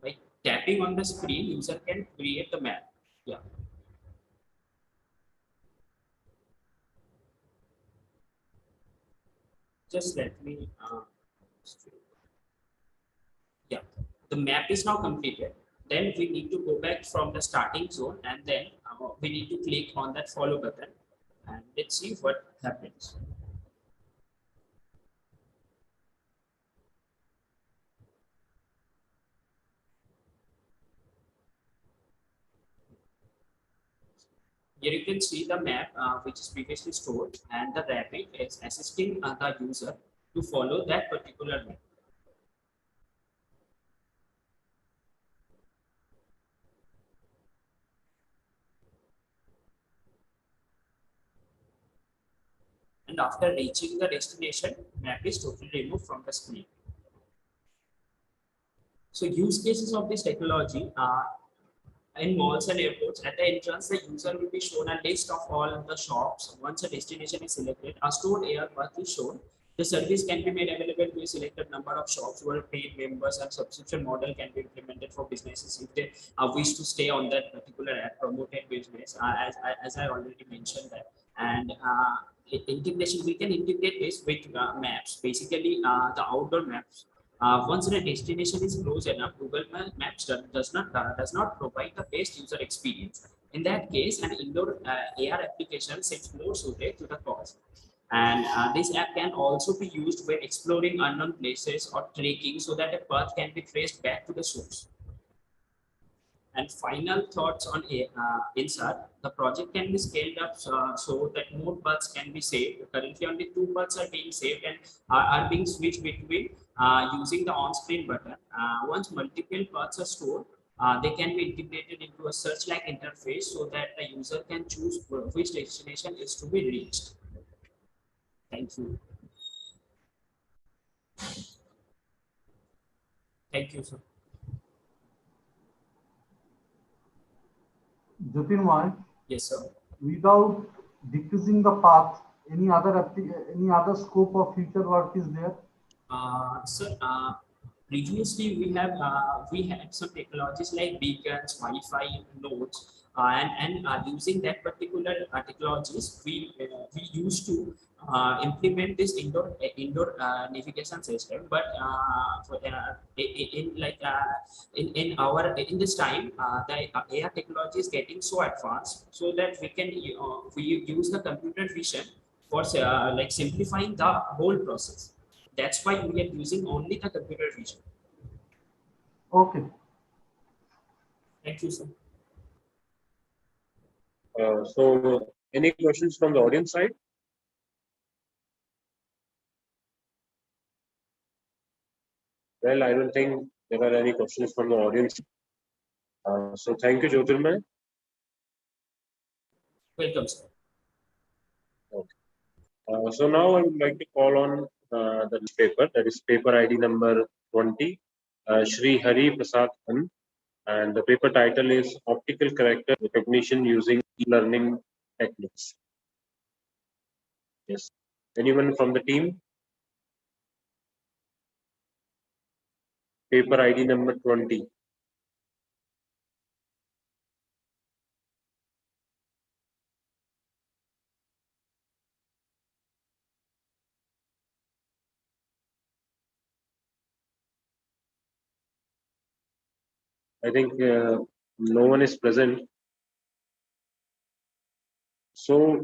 [SPEAKER 8] By tapping on the screen, user can create the map. Yeah. Just let me. Yeah, the map is now completed. Then we need to go back from the starting zone, and then we need to click on that follow button, and let's see what happens. Here you can see the map which is previously stored, and the rabbit is assisting the user to follow that particular map. And after reaching the destination, map is totally removed from the screen. So use cases of this technology in malls and airports. At the entrance, the user will be shown a list of all the shops. Once a destination is selected, a stored AR path is shown. The service can be made available to a selected number of shops who are paid members, and subscription model can be implemented for businesses if they wish to stay on that particular app promoted business. As I already mentioned that, and integration, we can integrate this with maps. Basically, the outdoor maps. Once the destination is close enough, Google Maps does not provide the best user experience. In that case, an indoor AR application seems more suited to the cause. And this app can also be used when exploring unknown places or trekking, so that a path can be traced back to the source. And final thoughts on INSAR, the project can be scaled up so that more parts can be saved. Currently, only 2 parts are being saved and are being switched between using the on-screen button. Once multiple parts are stored, they can be integrated into a search-like interface so that the user can choose which destination is to be reached. Thank you. Thank you, sir.
[SPEAKER 4] Jyotirmoy,
[SPEAKER 8] Yes, sir.
[SPEAKER 4] without decreasing the path, any other scope of future work is there?
[SPEAKER 8] Sir, previously we had some technologies like beacons, Wi-Fi nodes, and using that particular technologies, we used to implement this indoor navigation system. But in this time, the AI technology is getting so advanced, so that we use the computer vision for like simplifying the whole process. That's why we are using only the computer vision.
[SPEAKER 4] Okay.
[SPEAKER 8] Thank you, sir.
[SPEAKER 1] So, any questions from the audience side? Well, I don't think there are any questions from the audience. So, thank you, Jyotirmoy.
[SPEAKER 8] Welcome, sir.
[SPEAKER 1] So now I would like to call on the paper, that is paper ID number 20, Shri Hari Prasad Khan, and the paper title is Optical Character Recognition Using E-Learning Techniques. Yes. Anyone from the team? Paper ID number 20. I think no one is present. So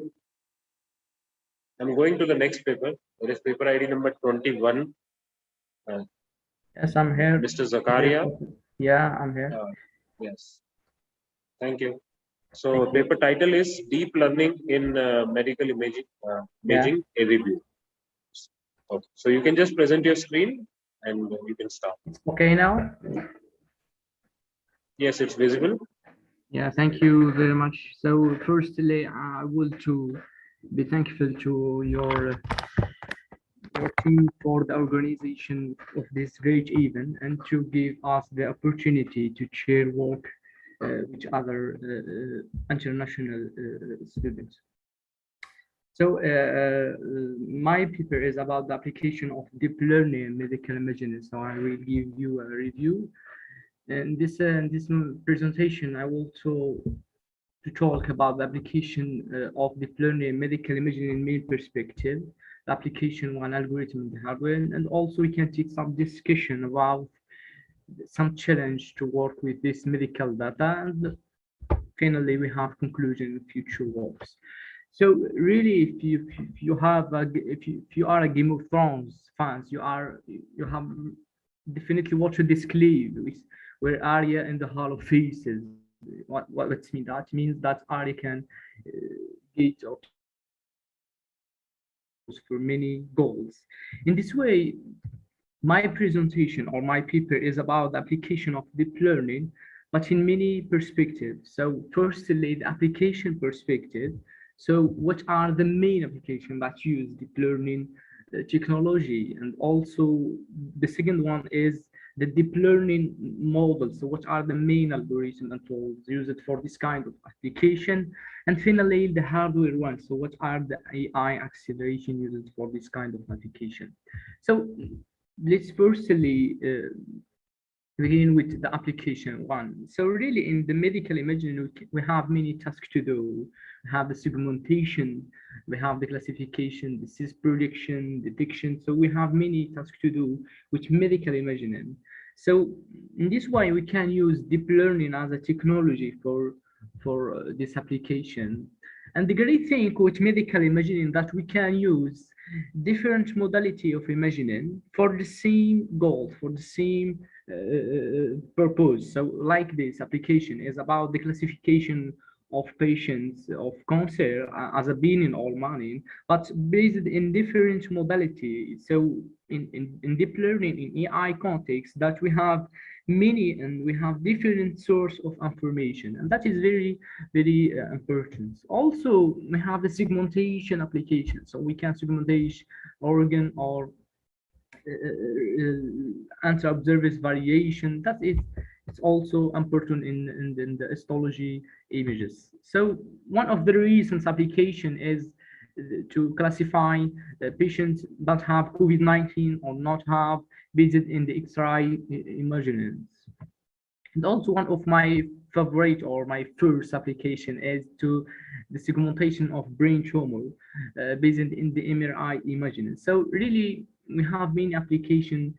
[SPEAKER 1] I'm going to the next paper. That is paper ID number 21.
[SPEAKER 9] Yes, I'm here.
[SPEAKER 1] Mr. Zakaria.
[SPEAKER 9] Yeah, I'm here.
[SPEAKER 1] Yes. Thank you. So paper title is Deep Learning in Medical Imaging, a review. Okay. So you can just present your screen and you can start.
[SPEAKER 9] It's okay now?
[SPEAKER 1] Yes, it's visible.
[SPEAKER 9] Yeah, thank you very much. So firstly, I want to be thankful to your team for the organization of this great event and to give us the opportunity to share work with other international students. So my paper is about the application of deep learning in medical imaging. So I will give you a review. And this presentation, I want to talk about the application of deep learning in medical imaging in main perspective, the application of an algorithm in the hardware, and also we can take some discussion about some challenge to work with this medical data, and finally we have conclusion in future works. So really, if you are a Game of Thrones fans, you have definitely watched this clip where Arya in the Hall of Faces. What it mean? That means that Arya can get for many goals. In this way, my presentation or my paper is about the application of deep learning, but in many perspectives. So firstly, the application perspective. So what are the main applications that use deep learning technology? And also the second one is the deep learning model. So what are the main algorithms and tools used for this kind of application? And finally, the hardware one. So what are the AI acceleration used for this kind of application? So let's firstly begin with the application one. So really in the medical imaging, we have many tasks to do. We have the segmentation, we have the classification, disease prediction, detection. So we have many tasks to do with medical imaging. So in this way, we can use deep learning as a technology for this application. And the great thing with medical imaging that we can use different modality of imaging for the same goal, for the same purpose. So like this application is about the classification of patients of cancer as a being in all money, but based in different modalities. So in deep learning, in AI context, that we have many and we have different source of information, and that is very important. Also, we have the segmentation application, so we can segmentate organ or anti-observers variation. That is, it's also important in the histology images. So one of the recent application is to classify patients that have COVID-19 or not have based in the X-ray imaging. And also one of my favorite or my first application is to the segmentation of brain tumor based in the MRI imaging. So really, we have many applications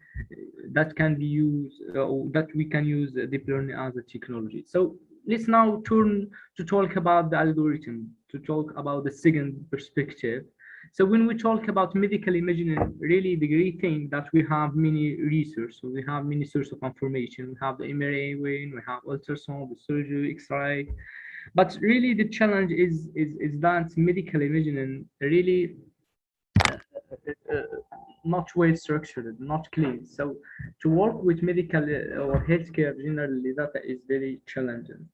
[SPEAKER 9] that can be used or that we can use deep learning as a technology. So let's now turn to talk about the algorithm, to talk about the second perspective. So when we talk about medical imaging, really the great thing that we have many resources, we have many sources of information. We have the MRI, we have ultrasound, the surgery, X-ray. But really the challenge is that medical imaging really not well structured, not clean. So to work with medical or healthcare generally, data is very challenging.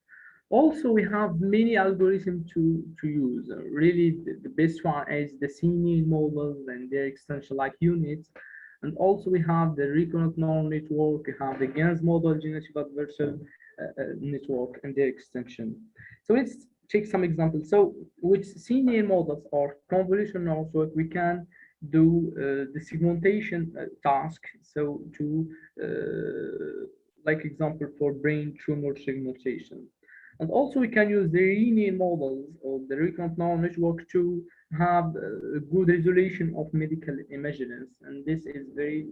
[SPEAKER 9] Also, we have many algorithms to use. Really, the best one is the CNN model and their extension like units. And also we have the recurrent neural network, we have the GANs model, generative adversarial network and their extension. So let's take some examples. So with CNN models or convolutional network, we can do the segmentation task. So to like example for brain tumor segmentation. And also we can use the linear models or the recurrent neural network to have a good resolution of medical images. And this is very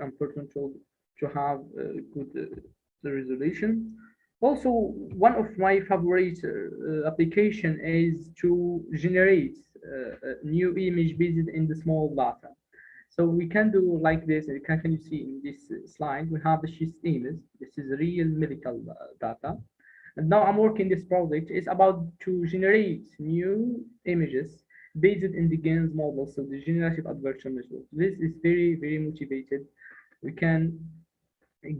[SPEAKER 9] important to have good resolution. Also, one of my favorite application is to generate a new image based in the small data. So we can do like this. Can you see in this slide? We have the chest image. This is real medical data. And now I'm working this project. It's about to generate new images based in the GANs model, so the generative adversarial network. This is very motivated. We can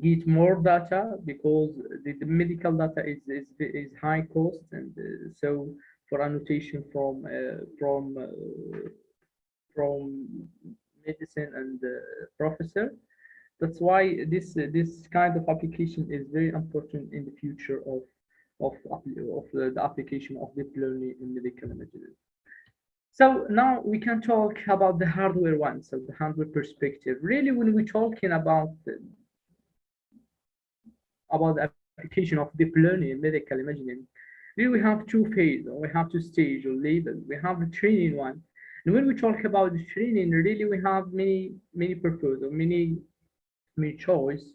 [SPEAKER 9] get more data because the medical data is high cost, and so for annotation from medicine and professor. That's why this kind of application is very important in the future of the application of deep learning in medical imaging. So now we can talk about the hardware one, so the hardware perspective. Really, when we're talking about the application of deep learning in medical imaging, really we have two phases, or we have two stages or labels. We have the training one. And when we talk about the training, really we have many purposes or many choice.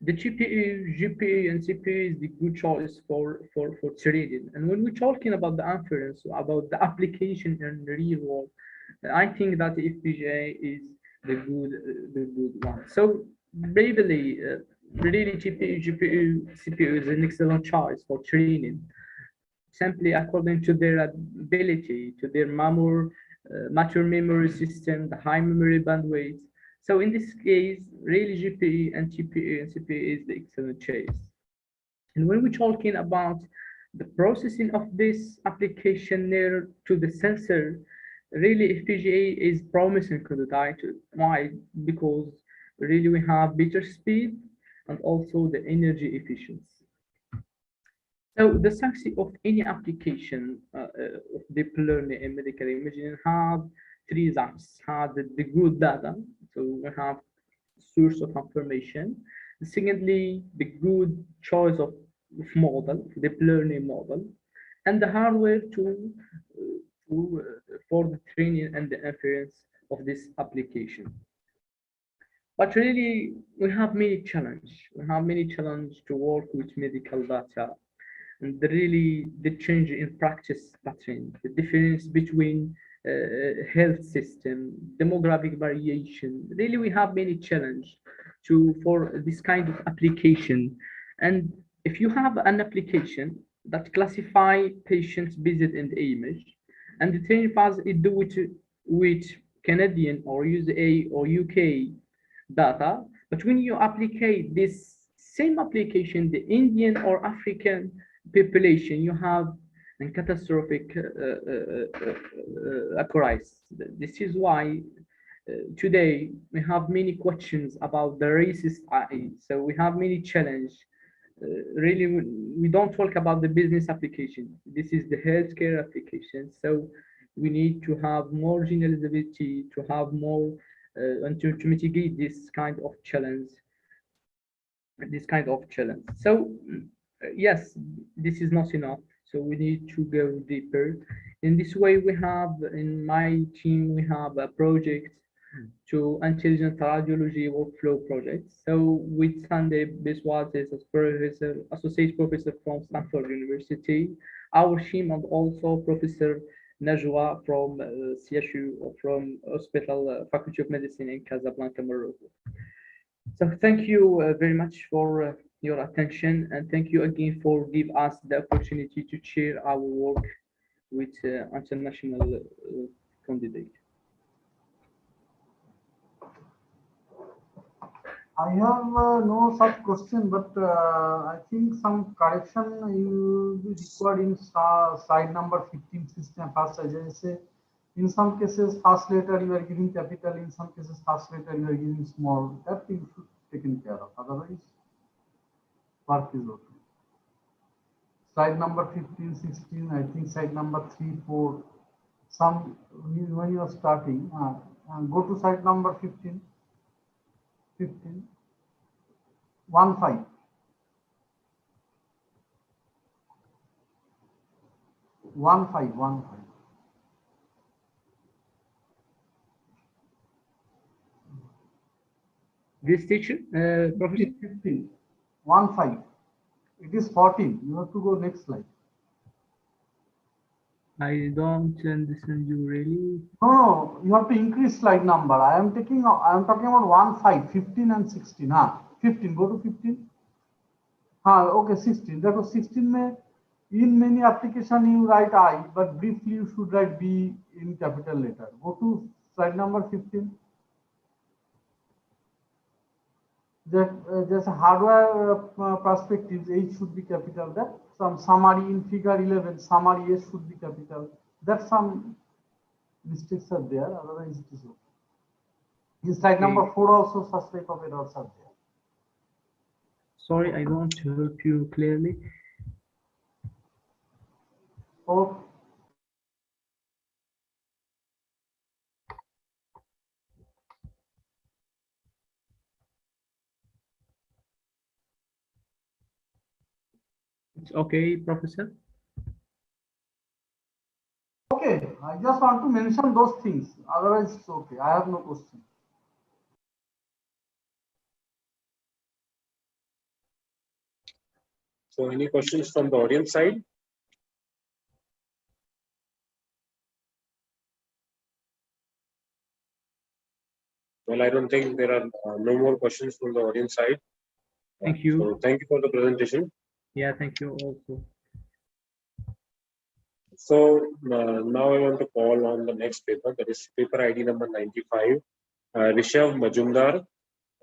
[SPEAKER 9] The GPU, GPU, and CPU is the good choice for training. And when we're talking about the inference, about the application in the real world, I think that FPGA is the good one. So basically, really GPU, GPU, CPU is an excellent choice for training, simply according to their ability, to their mature memory system, the high memory bandwidth. So in this case, really GPU and TPU and CPU is the excellent choice. And when we're talking about the processing of this application near to the sensor, really FPGA is promising to the data. Why? Because really we have better speed and also the energy efficiency. So the success of any application of deep learning in medical imaging have three things. Have the good data, so we have source of information. Secondly, the good choice of model, deep learning model, and the hardware for the training and the inference of this application. But really, we have many challenges. We have many challenges to work with medical data. and the change in practice pattern, the difference between health system, demographic variation. Really, we have many challenge for this kind of application. And if you have an application that classify patients' visit and image, and the same as it do with Canadian or USA or UK data, but when you apply this same application, the Indian or African population, you have a catastrophic occurrence. This is why today we have many questions about the racist AI. So we have many challenges. Really, we don't talk about the business application. This is the healthcare application. So we need to have more generalizability, to have more and to mitigate this kind of challenge. So yes, this is not enough. So we need to go deeper. In this way, we have in my team we have a project to intelligent radiology workflow project. So with Sandy Biswas is a professor, associate professor from Stanford University, our team, and also Professor Najwa from CSU, from Hospital Faculty of Medicine in Casablanca, Morocco. So thank you very much for your attention, and thank you again for giving us the opportunity to share our work with international candidates.
[SPEAKER 4] I have no such question, but I think some correction will be required in slide number 15 system first. As I say, in some cases, first letter you are giving capital, in some cases, first letter you are giving small. That thing should be taken care of. Otherwise, work is okay. Slide number 15, 16, I think slide number 3, 4. Some when you are starting, go to slide number 15. 15. 1, 5. One five.
[SPEAKER 9] This teacher, Professor?
[SPEAKER 4] 15. 1, 5. It is 14. You have to go next slide.
[SPEAKER 9] I don't understand you really.
[SPEAKER 4] No, you have to increase slide number. I am talking about 1, 5, 15 and 16. 15. Go to 15. Okay, 16. That was 16. In many application you write I, but briefly you should write B in capital letter. Go to slide number 15. There's a hardware perspectives, H should be capital. That some summary in figure 11, summary S should be capital. That some mistakes are there, otherwise it is okay. In slide number 4 also such type of errors are there.
[SPEAKER 9] Sorry, I don't hear you clearly.
[SPEAKER 4] Okay.
[SPEAKER 9] It's okay, Professor.
[SPEAKER 4] Okay, I just want to mention those things. Otherwise, it's okay. I have no question.
[SPEAKER 1] So any questions from the audience side? Well, I don't think there are no more questions from the audience side.
[SPEAKER 9] Thank you.
[SPEAKER 1] So thank you for the presentation.
[SPEAKER 9] Yeah, thank you also.
[SPEAKER 1] So now I want to call on the next paper, that is paper ID number 95, Rishabh Majumdar,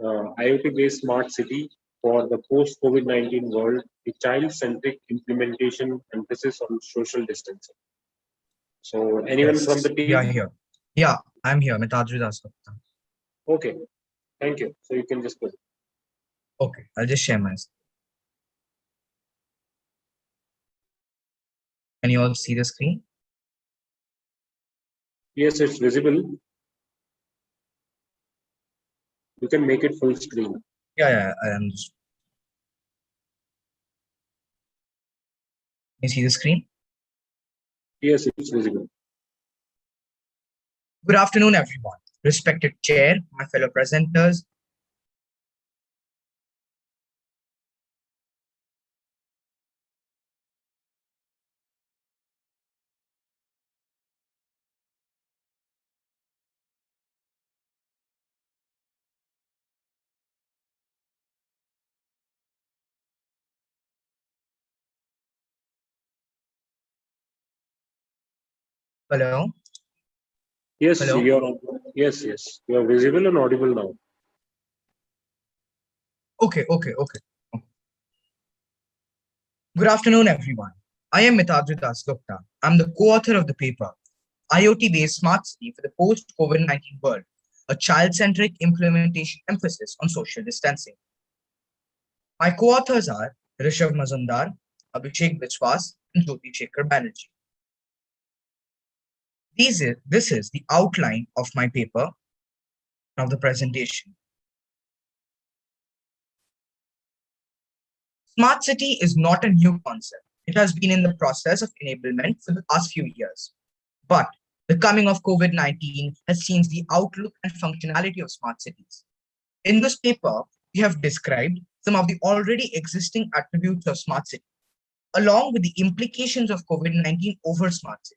[SPEAKER 1] IoT-based smart city for the post-COVID-19 world, a child-centric implementation emphasis on social distancing. So anyone from the team?
[SPEAKER 10] Yeah, here. Yeah, I'm here. Mitadri Das.
[SPEAKER 1] Okay, thank you. So you can just go.
[SPEAKER 10] Okay, I'll just share my screen. Can you all see the screen?
[SPEAKER 1] Yes, it's visible. You can make it full screen.
[SPEAKER 10] Yeah, I am. Can you see the screen?
[SPEAKER 1] Yes, it's visible.
[SPEAKER 10] Good afternoon, everyone. Respected chair, my fellow presenters, Hello.
[SPEAKER 1] Yes,
[SPEAKER 10] Hello?
[SPEAKER 1] yes, you're visible and audible now.
[SPEAKER 10] Okay. Good afternoon, everyone. I am Mitadri Das Gupta. I'm the co-author of the paper, IoT-based smart city for the post-COVID-19 world, a child-centric implementation emphasis on social distancing. My co-authors are Rishabh Mazumdar, Abhishek Biswas, and Jyoti Shekhar Banerjee. This is the outline of my paper, of the presentation. Smart city is not a new concept. It has been in the process of enablement for the past few years. But the coming of COVID-19 has changed the outlook and functionality of smart cities. In this paper, we have described some of the already existing attributes of smart cities, along with the implications of COVID-19 over smart cities.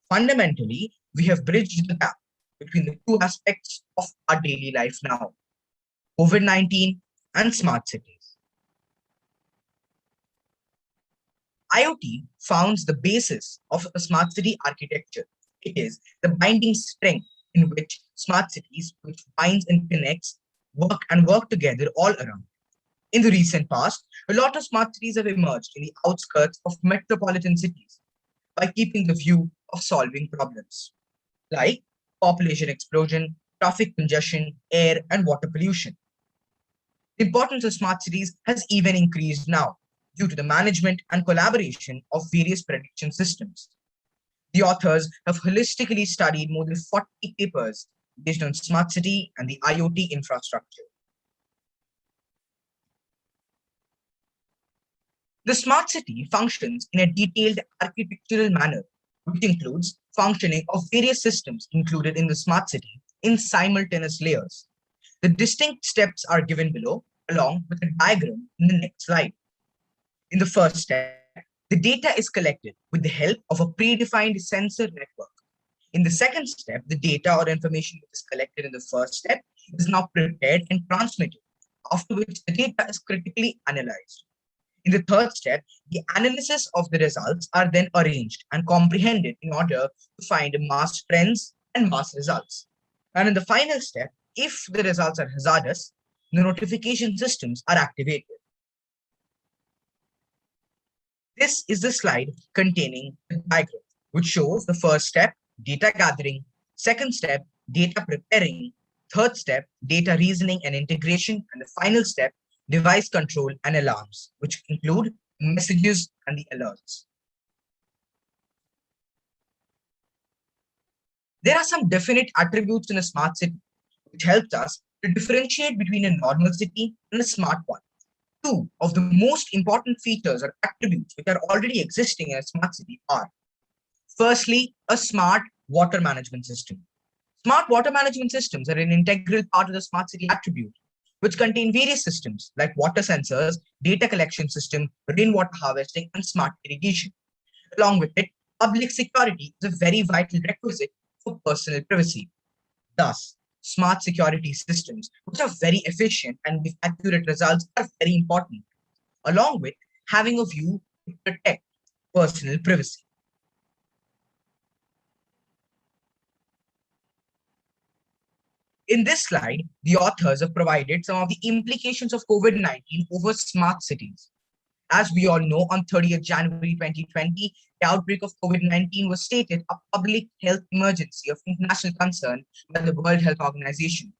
[SPEAKER 10] Fundamentally, we have bridged the gap between the two aspects of our daily life now, COVID-19 and smart cities. IoT founds the basis of a smart city architecture. It is the binding strength in which smart cities, which binds and connects, work together all around. In the recent past, a lot of smart cities have emerged in the outskirts of metropolitan cities by keeping the view of solving problems like population explosion, traffic congestion, air and water pollution. The importance of smart cities has even increased now due to the management and collaboration of various prediction systems. The authors have holistically studied more than 40 papers based on smart city and the IoT infrastructure. The smart city functions in a detailed architectural manner, which includes functioning of various systems included in the smart city in simultaneous layers. The distinct steps are given below, along with a diagram in the next slide. In the first step, the data is collected with the help of a predefined sensor network. In the second step, the data or information that is collected in the first step is now prepared and transmitted, after which the data is critically analyzed. In the third step, the analysis of the results are then arranged and comprehended in order to find mass trends and mass results. And in the final step, if the results are hazardous, the notification systems are activated. This is the slide containing the diagram, which shows the first step, data gathering, second step, data preparing, third step, data reasoning and integration, and the final step, device control and alarms, which include messages and the alerts. There are some definite attributes in a smart city, which helps us to differentiate between a normal city and a smart one. Two of the most important features or attributes which are already existing in a smart city are, firstly, a smart water management system. Smart water management systems are an integral part of the smart city attribute, which contain various systems like water sensors, data collection system, rainwater harvesting, and smart irrigation. Along with it, public security is a very vital requisite for personal privacy. Thus, smart security systems, which are very efficient and with accurate results, are very important, along with having a view to protect personal privacy. In this slide, the authors have provided some of the implications of COVID-19 over smart cities. As we all know, on 30th January 2020, the outbreak of COVID-19 was stated a public health emergency of international concern by the World Health Organization,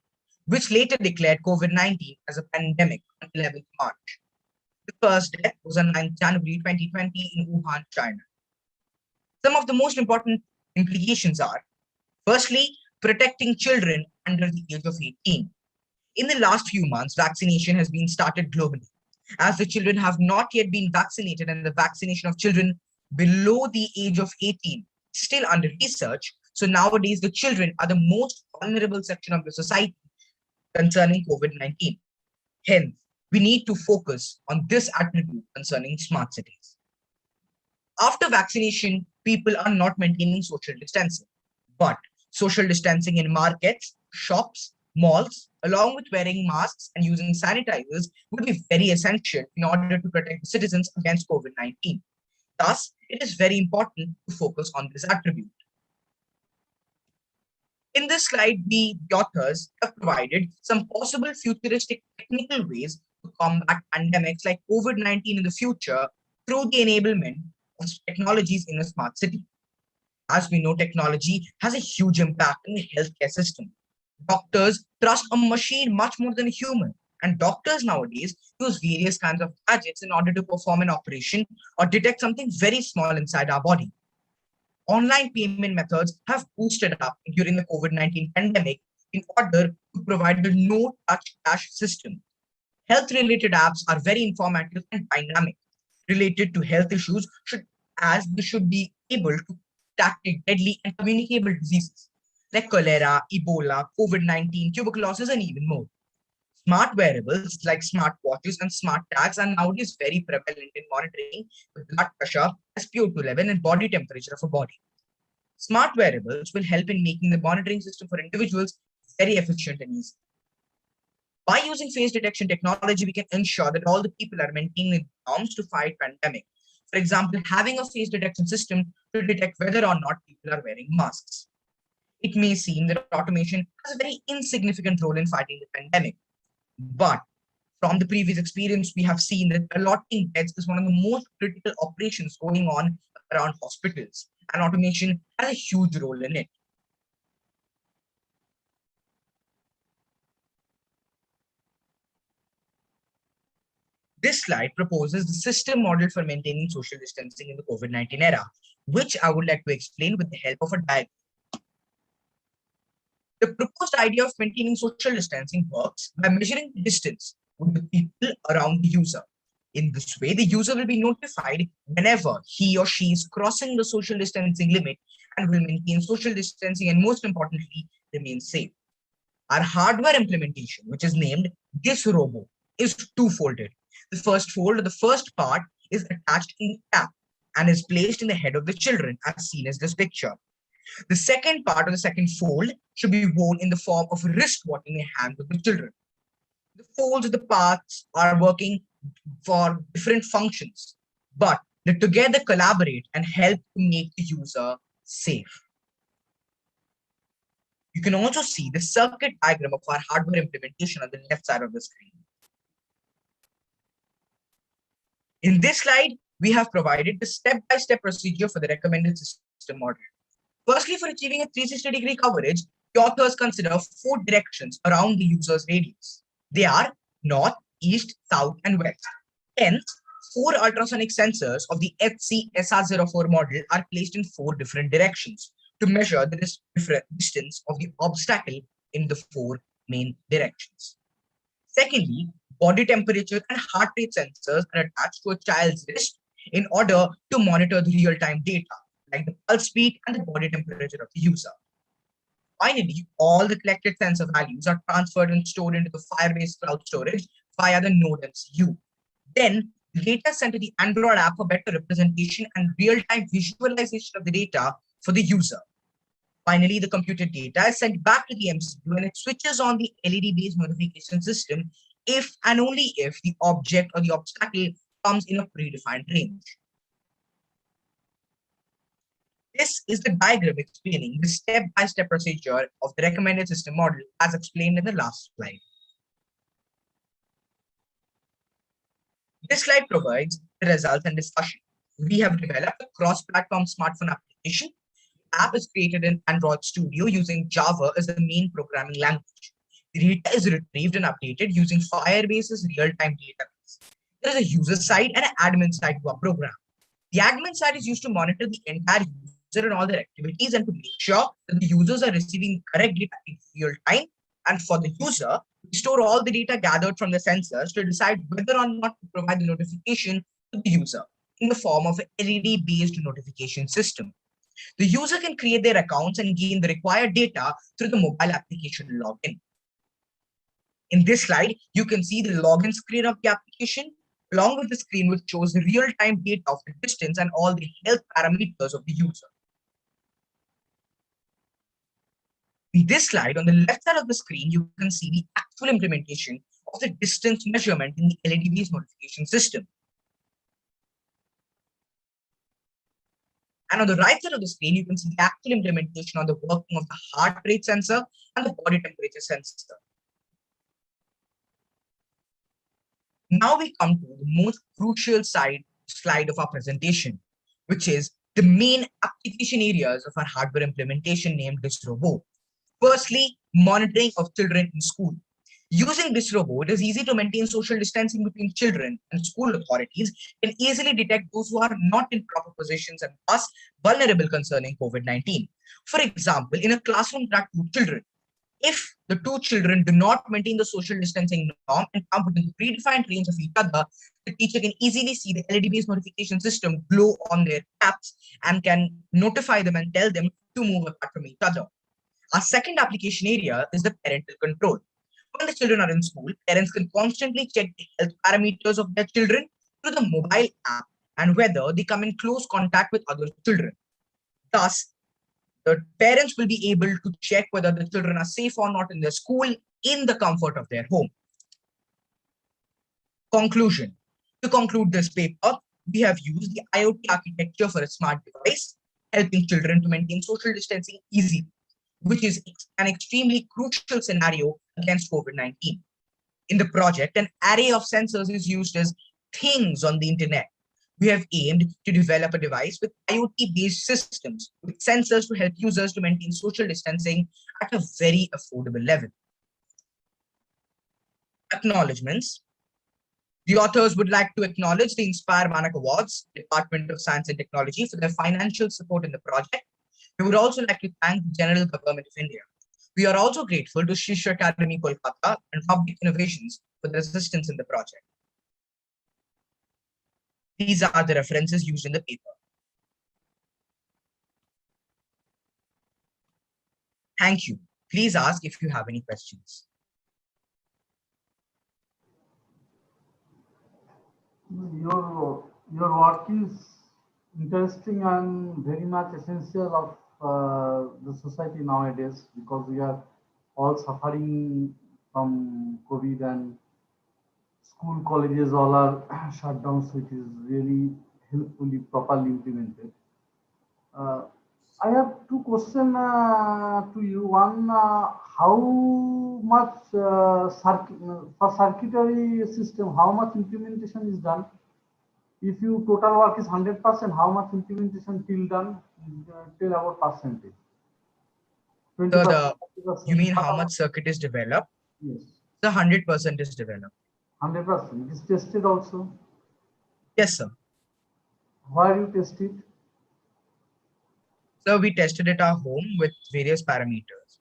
[SPEAKER 10] which later declared COVID-19 as a pandemic on 11th March. The first death was on 9th January 2020 in Wuhan, China. Some of the most important implications are, firstly, protecting children under the age of 18. In the last few months, vaccination has been started globally, as the children have not yet been vaccinated and the vaccination of children below the age of 18 still under research. So nowadays, the children are the most vulnerable section of the society concerning COVID-19. Hence, we need to focus on this attribute concerning smart cities. After vaccination, people are not maintaining social distancing, but social distancing in markets, shops, malls, along with wearing masks and using sanitizers will be very essential in order to protect citizens against COVID-19. Thus, it is very important to focus on this attribute. In this slide, the authors have provided some possible futuristic technical ways to combat pandemics like COVID-19 in the future through the enablement of technologies in a smart city. As we know, technology has a huge impact in the healthcare system. Doctors trust a machine much more than a human, and doctors nowadays use various kinds of gadgets in order to perform an operation or detect something very small inside our body. Online payment methods have boosted up during the COVID-19 pandemic in order to provide a no-touch cash system. Health-related apps are very informative and dynamic related to health issues, as they should be able to tackle deadly and communicable diseases like cholera, Ebola, COVID-19, tuberculosis, and even more. Smart wearables like smart watches and smart tags are nowadays very prevalent in monitoring the blood pressure, SpO2 level, and body temperature of a body. Smart wearables will help in making the monitoring system for individuals very efficient and easy. By using face detection technology, we can ensure that all the people are maintaining norms to fight pandemic. For example, having a face detection system to detect whether or not people are wearing masks. It may seem that automation has a very insignificant role in fighting the pandemic, but from the previous experience, we have seen that allotting beds is one of the most critical operations going on around hospitals, and automation has a huge role in it. This slide proposes the system model for maintaining social distancing in the COVID-19 era, which I would like to explain with the help of a diagram. The proposed idea of maintaining social distancing works by measuring the distance with the people around the user. In this way, the user will be notified whenever he or she is crossing the social distancing limit and will maintain social distancing and, most importantly, remain safe. Our hardware implementation, which is named GCAIA, is two-folded. The first fold, or the first part, is attached in the cap and is placed in the head of the children, as seen as this picture. The second part, or the second fold, should be worn in the form of a wristwatch in the hands of the children. The folds of the parts are working for different functions, but they together collaborate and help to make the user safe. You can also see the circuit diagram of our hardware implementation on the left side of the screen. In this slide, we have provided the step-by-step procedure for the recommended system model. Firstly, for achieving a 360-degree coverage, the authors consider 4 directions around the user's radius. They are north, east, south, and west. Hence, 4 ultrasonic sensors of the HC-SR04 model are placed in 4 different directions to measure the distance of the obstacle in the 4 main directions. Secondly, body temperature and heart rate sensors are attached to a child's wrist in order to monitor the real-time data, like the pulse speed and the body temperature of the user. Finally, all the collected sensor values are transferred and stored into the Firebase cloud storage via the Node MCU. Then, the data is sent to the Android app for better representation and real-time visualization of the data for the user. Finally, the computed data is sent back to the MCU and it switches on the LED-based notification system if and only if the object or the obstacle comes in a predefined range. This is the diagram explaining the step-by-step procedure of the recommended system model as explained in the last slide. This slide provides the results and discussion. We have developed a cross-platform smartphone application. The app is created in Android Studio using Java as the main programming language. The data is retrieved and updated using Firebase's real-time database. There is a user side and an admin side to our program. The admin side is used to monitor the entire user and all their activities and to make sure that the users are receiving correct data in real time. And for the user, we store all the data gathered from the sensors to decide whether or not to provide the notification to the user in the form of an LED-based notification system. The user can create their accounts and gain the required data through the mobile application login. In this slide, you can see the login screen of the application, along with the screen which shows the real-time data of the distance and all the health parameters of the user. In this slide, on the left side of the screen, you can see the actual implementation of the distance measurement in the LED-based notification system. And on the right side of the screen, you can see the actual implementation on the working of the heart rate sensor and the body temperature sensor. Now we come to the most crucial slide of our presentation, which is the main application areas of our hardware implementation named DisRobo. Firstly, monitoring of children in school. Using DisRobo, it is easy to maintain social distancing between children, and school authorities can easily detect those who are not in proper positions and thus vulnerable concerning COVID-19. For example, in a classroom track 2 children, if the 2 children do not maintain the social distancing norm and come within the predefined range of each other, the teacher can easily see the LED-based notification system glow on their caps and can notify them and tell them to move apart from each other. Our second application area is the parental control. When the children are in school, parents can constantly check the health parameters of their children through the mobile app and whether they come in close contact with other children. Thus, the parents will be able to check whether the children are safe or not in their school in the comfort of their home. Conclusion. To conclude this paper, we have used the IoT architecture for a smart device, helping children to maintain social distancing easily, which is an extremely crucial scenario against COVID-19. In the project, an array of sensors is used as things on the internet. We have aimed to develop a device with IoT-based systems with sensors to help users to maintain social distancing at a very affordable level. Acknowledgements. The authors would like to acknowledge the Inspire Manak Awards, Department of Science and Technology, for their financial support in the project. We would also like to thank the General Government of India. We are also grateful to Shisha Academy Kolkata and Public Innovations for their assistance in the project. These are the references used in the paper. Thank you. Please ask if you have any questions.
[SPEAKER 4] Your work is interesting and very much essential of the society nowadays, because we are all suffering from COVID and school colleges all are shut down, so it is really helpfully properly implemented. I have 2 questions to you. One, how much for circuitry system, how much implementation is done? If you total work is 100%, how much implementation till done? Till about percentage.
[SPEAKER 10] 20%, you mean how much circuit is developed?
[SPEAKER 4] Yes.
[SPEAKER 10] The 100% is developed.
[SPEAKER 4] 100% is tested also?
[SPEAKER 10] Yes, sir.
[SPEAKER 4] Where you test it?
[SPEAKER 10] So we tested it at home with various parameters.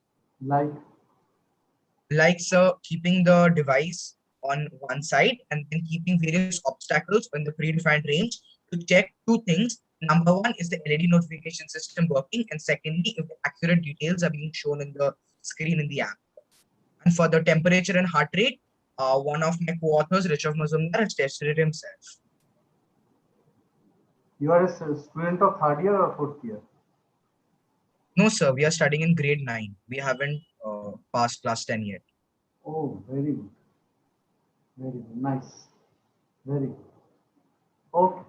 [SPEAKER 10] Like, sir, keeping the device on one side and then keeping various obstacles in the predefined range to check 2 things. Number 1 is the LED notification system working, and secondly, if the accurate details are being shown in the screen in the app. And for the temperature and heart rate, one of my co-authors, Rishabh Mazumdar, has tested it himself.
[SPEAKER 4] You are a student of 3rd year or 4th year?
[SPEAKER 10] No, sir, we are studying in grade 9. We haven't passed class 10 yet.
[SPEAKER 4] Oh, very good. Very good. Nice. Very good. Okay.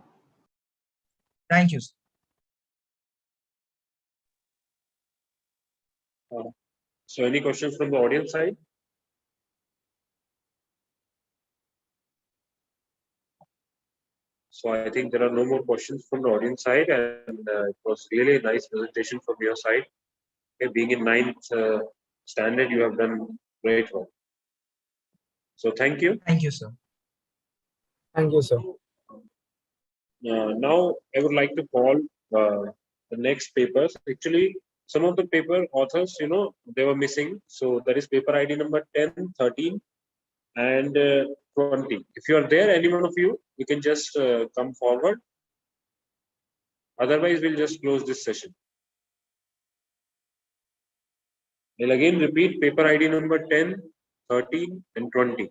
[SPEAKER 10] Thank you, sir.
[SPEAKER 1] So any questions from the audience side? So I think there are no more questions from the audience side, and it was really a nice presentation from your side. Okay, being in 9th standard, you have done great work. So thank you.
[SPEAKER 10] Thank you, sir.
[SPEAKER 9] Thank you, sir.
[SPEAKER 1] Now I would like to call the next papers. Actually, some of the paper authors, they were missing. So that is paper ID number 10, 13, and 20. If you are there, any one of you, you can just come forward. Otherwise, we'll just close this session. We'll again repeat paper ID number 10, 13, and 20.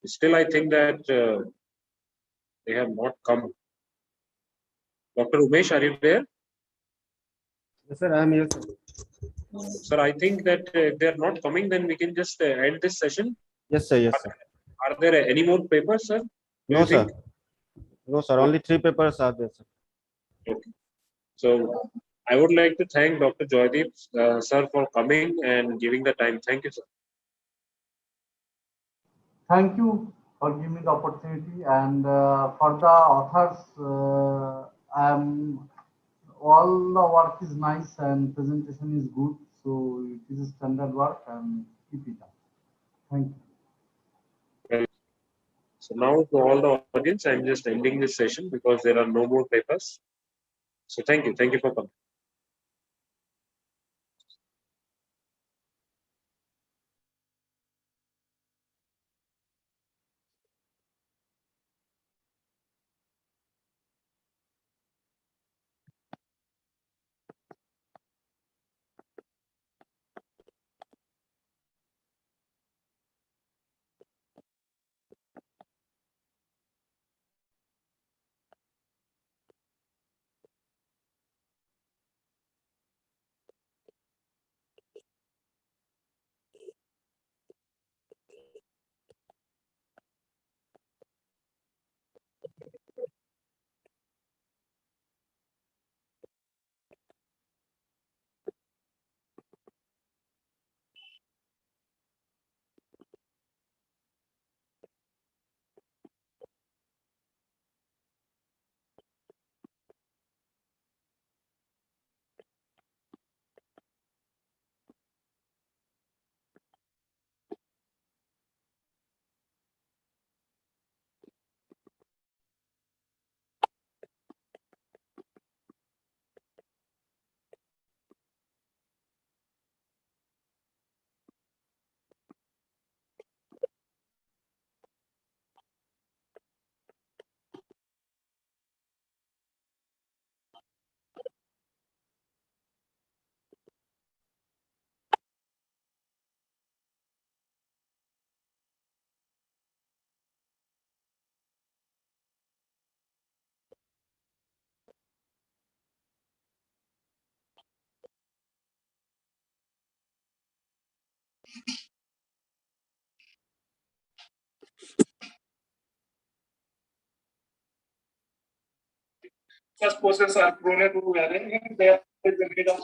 [SPEAKER 1] Still, I think that they have not come. Dr. Umesh, are you there?
[SPEAKER 2] Yes, sir, I am here, sir.
[SPEAKER 1] Sir, I think that if they are not coming, then we can just end this session.
[SPEAKER 2] Yes, sir. Yes, sir.
[SPEAKER 1] Are there any more papers, sir? Do
[SPEAKER 2] No,
[SPEAKER 1] you
[SPEAKER 2] sir.
[SPEAKER 1] think?
[SPEAKER 2] No, sir. Only 3 papers are there, sir.
[SPEAKER 1] Okay. So I would like to thank Dr. Joydeep, sir, for coming and giving the time. Thank you, sir.
[SPEAKER 4] Thank you for giving me the opportunity, and for the authors, all the work is nice and presentation is good, so it is a standard work and keep it up. Thank you.
[SPEAKER 1] So now to all the audience, I'm just ending this session because there are no more papers. So thank you. Thank you for coming.
[SPEAKER 11] Such processes are prone to variance. They are the made of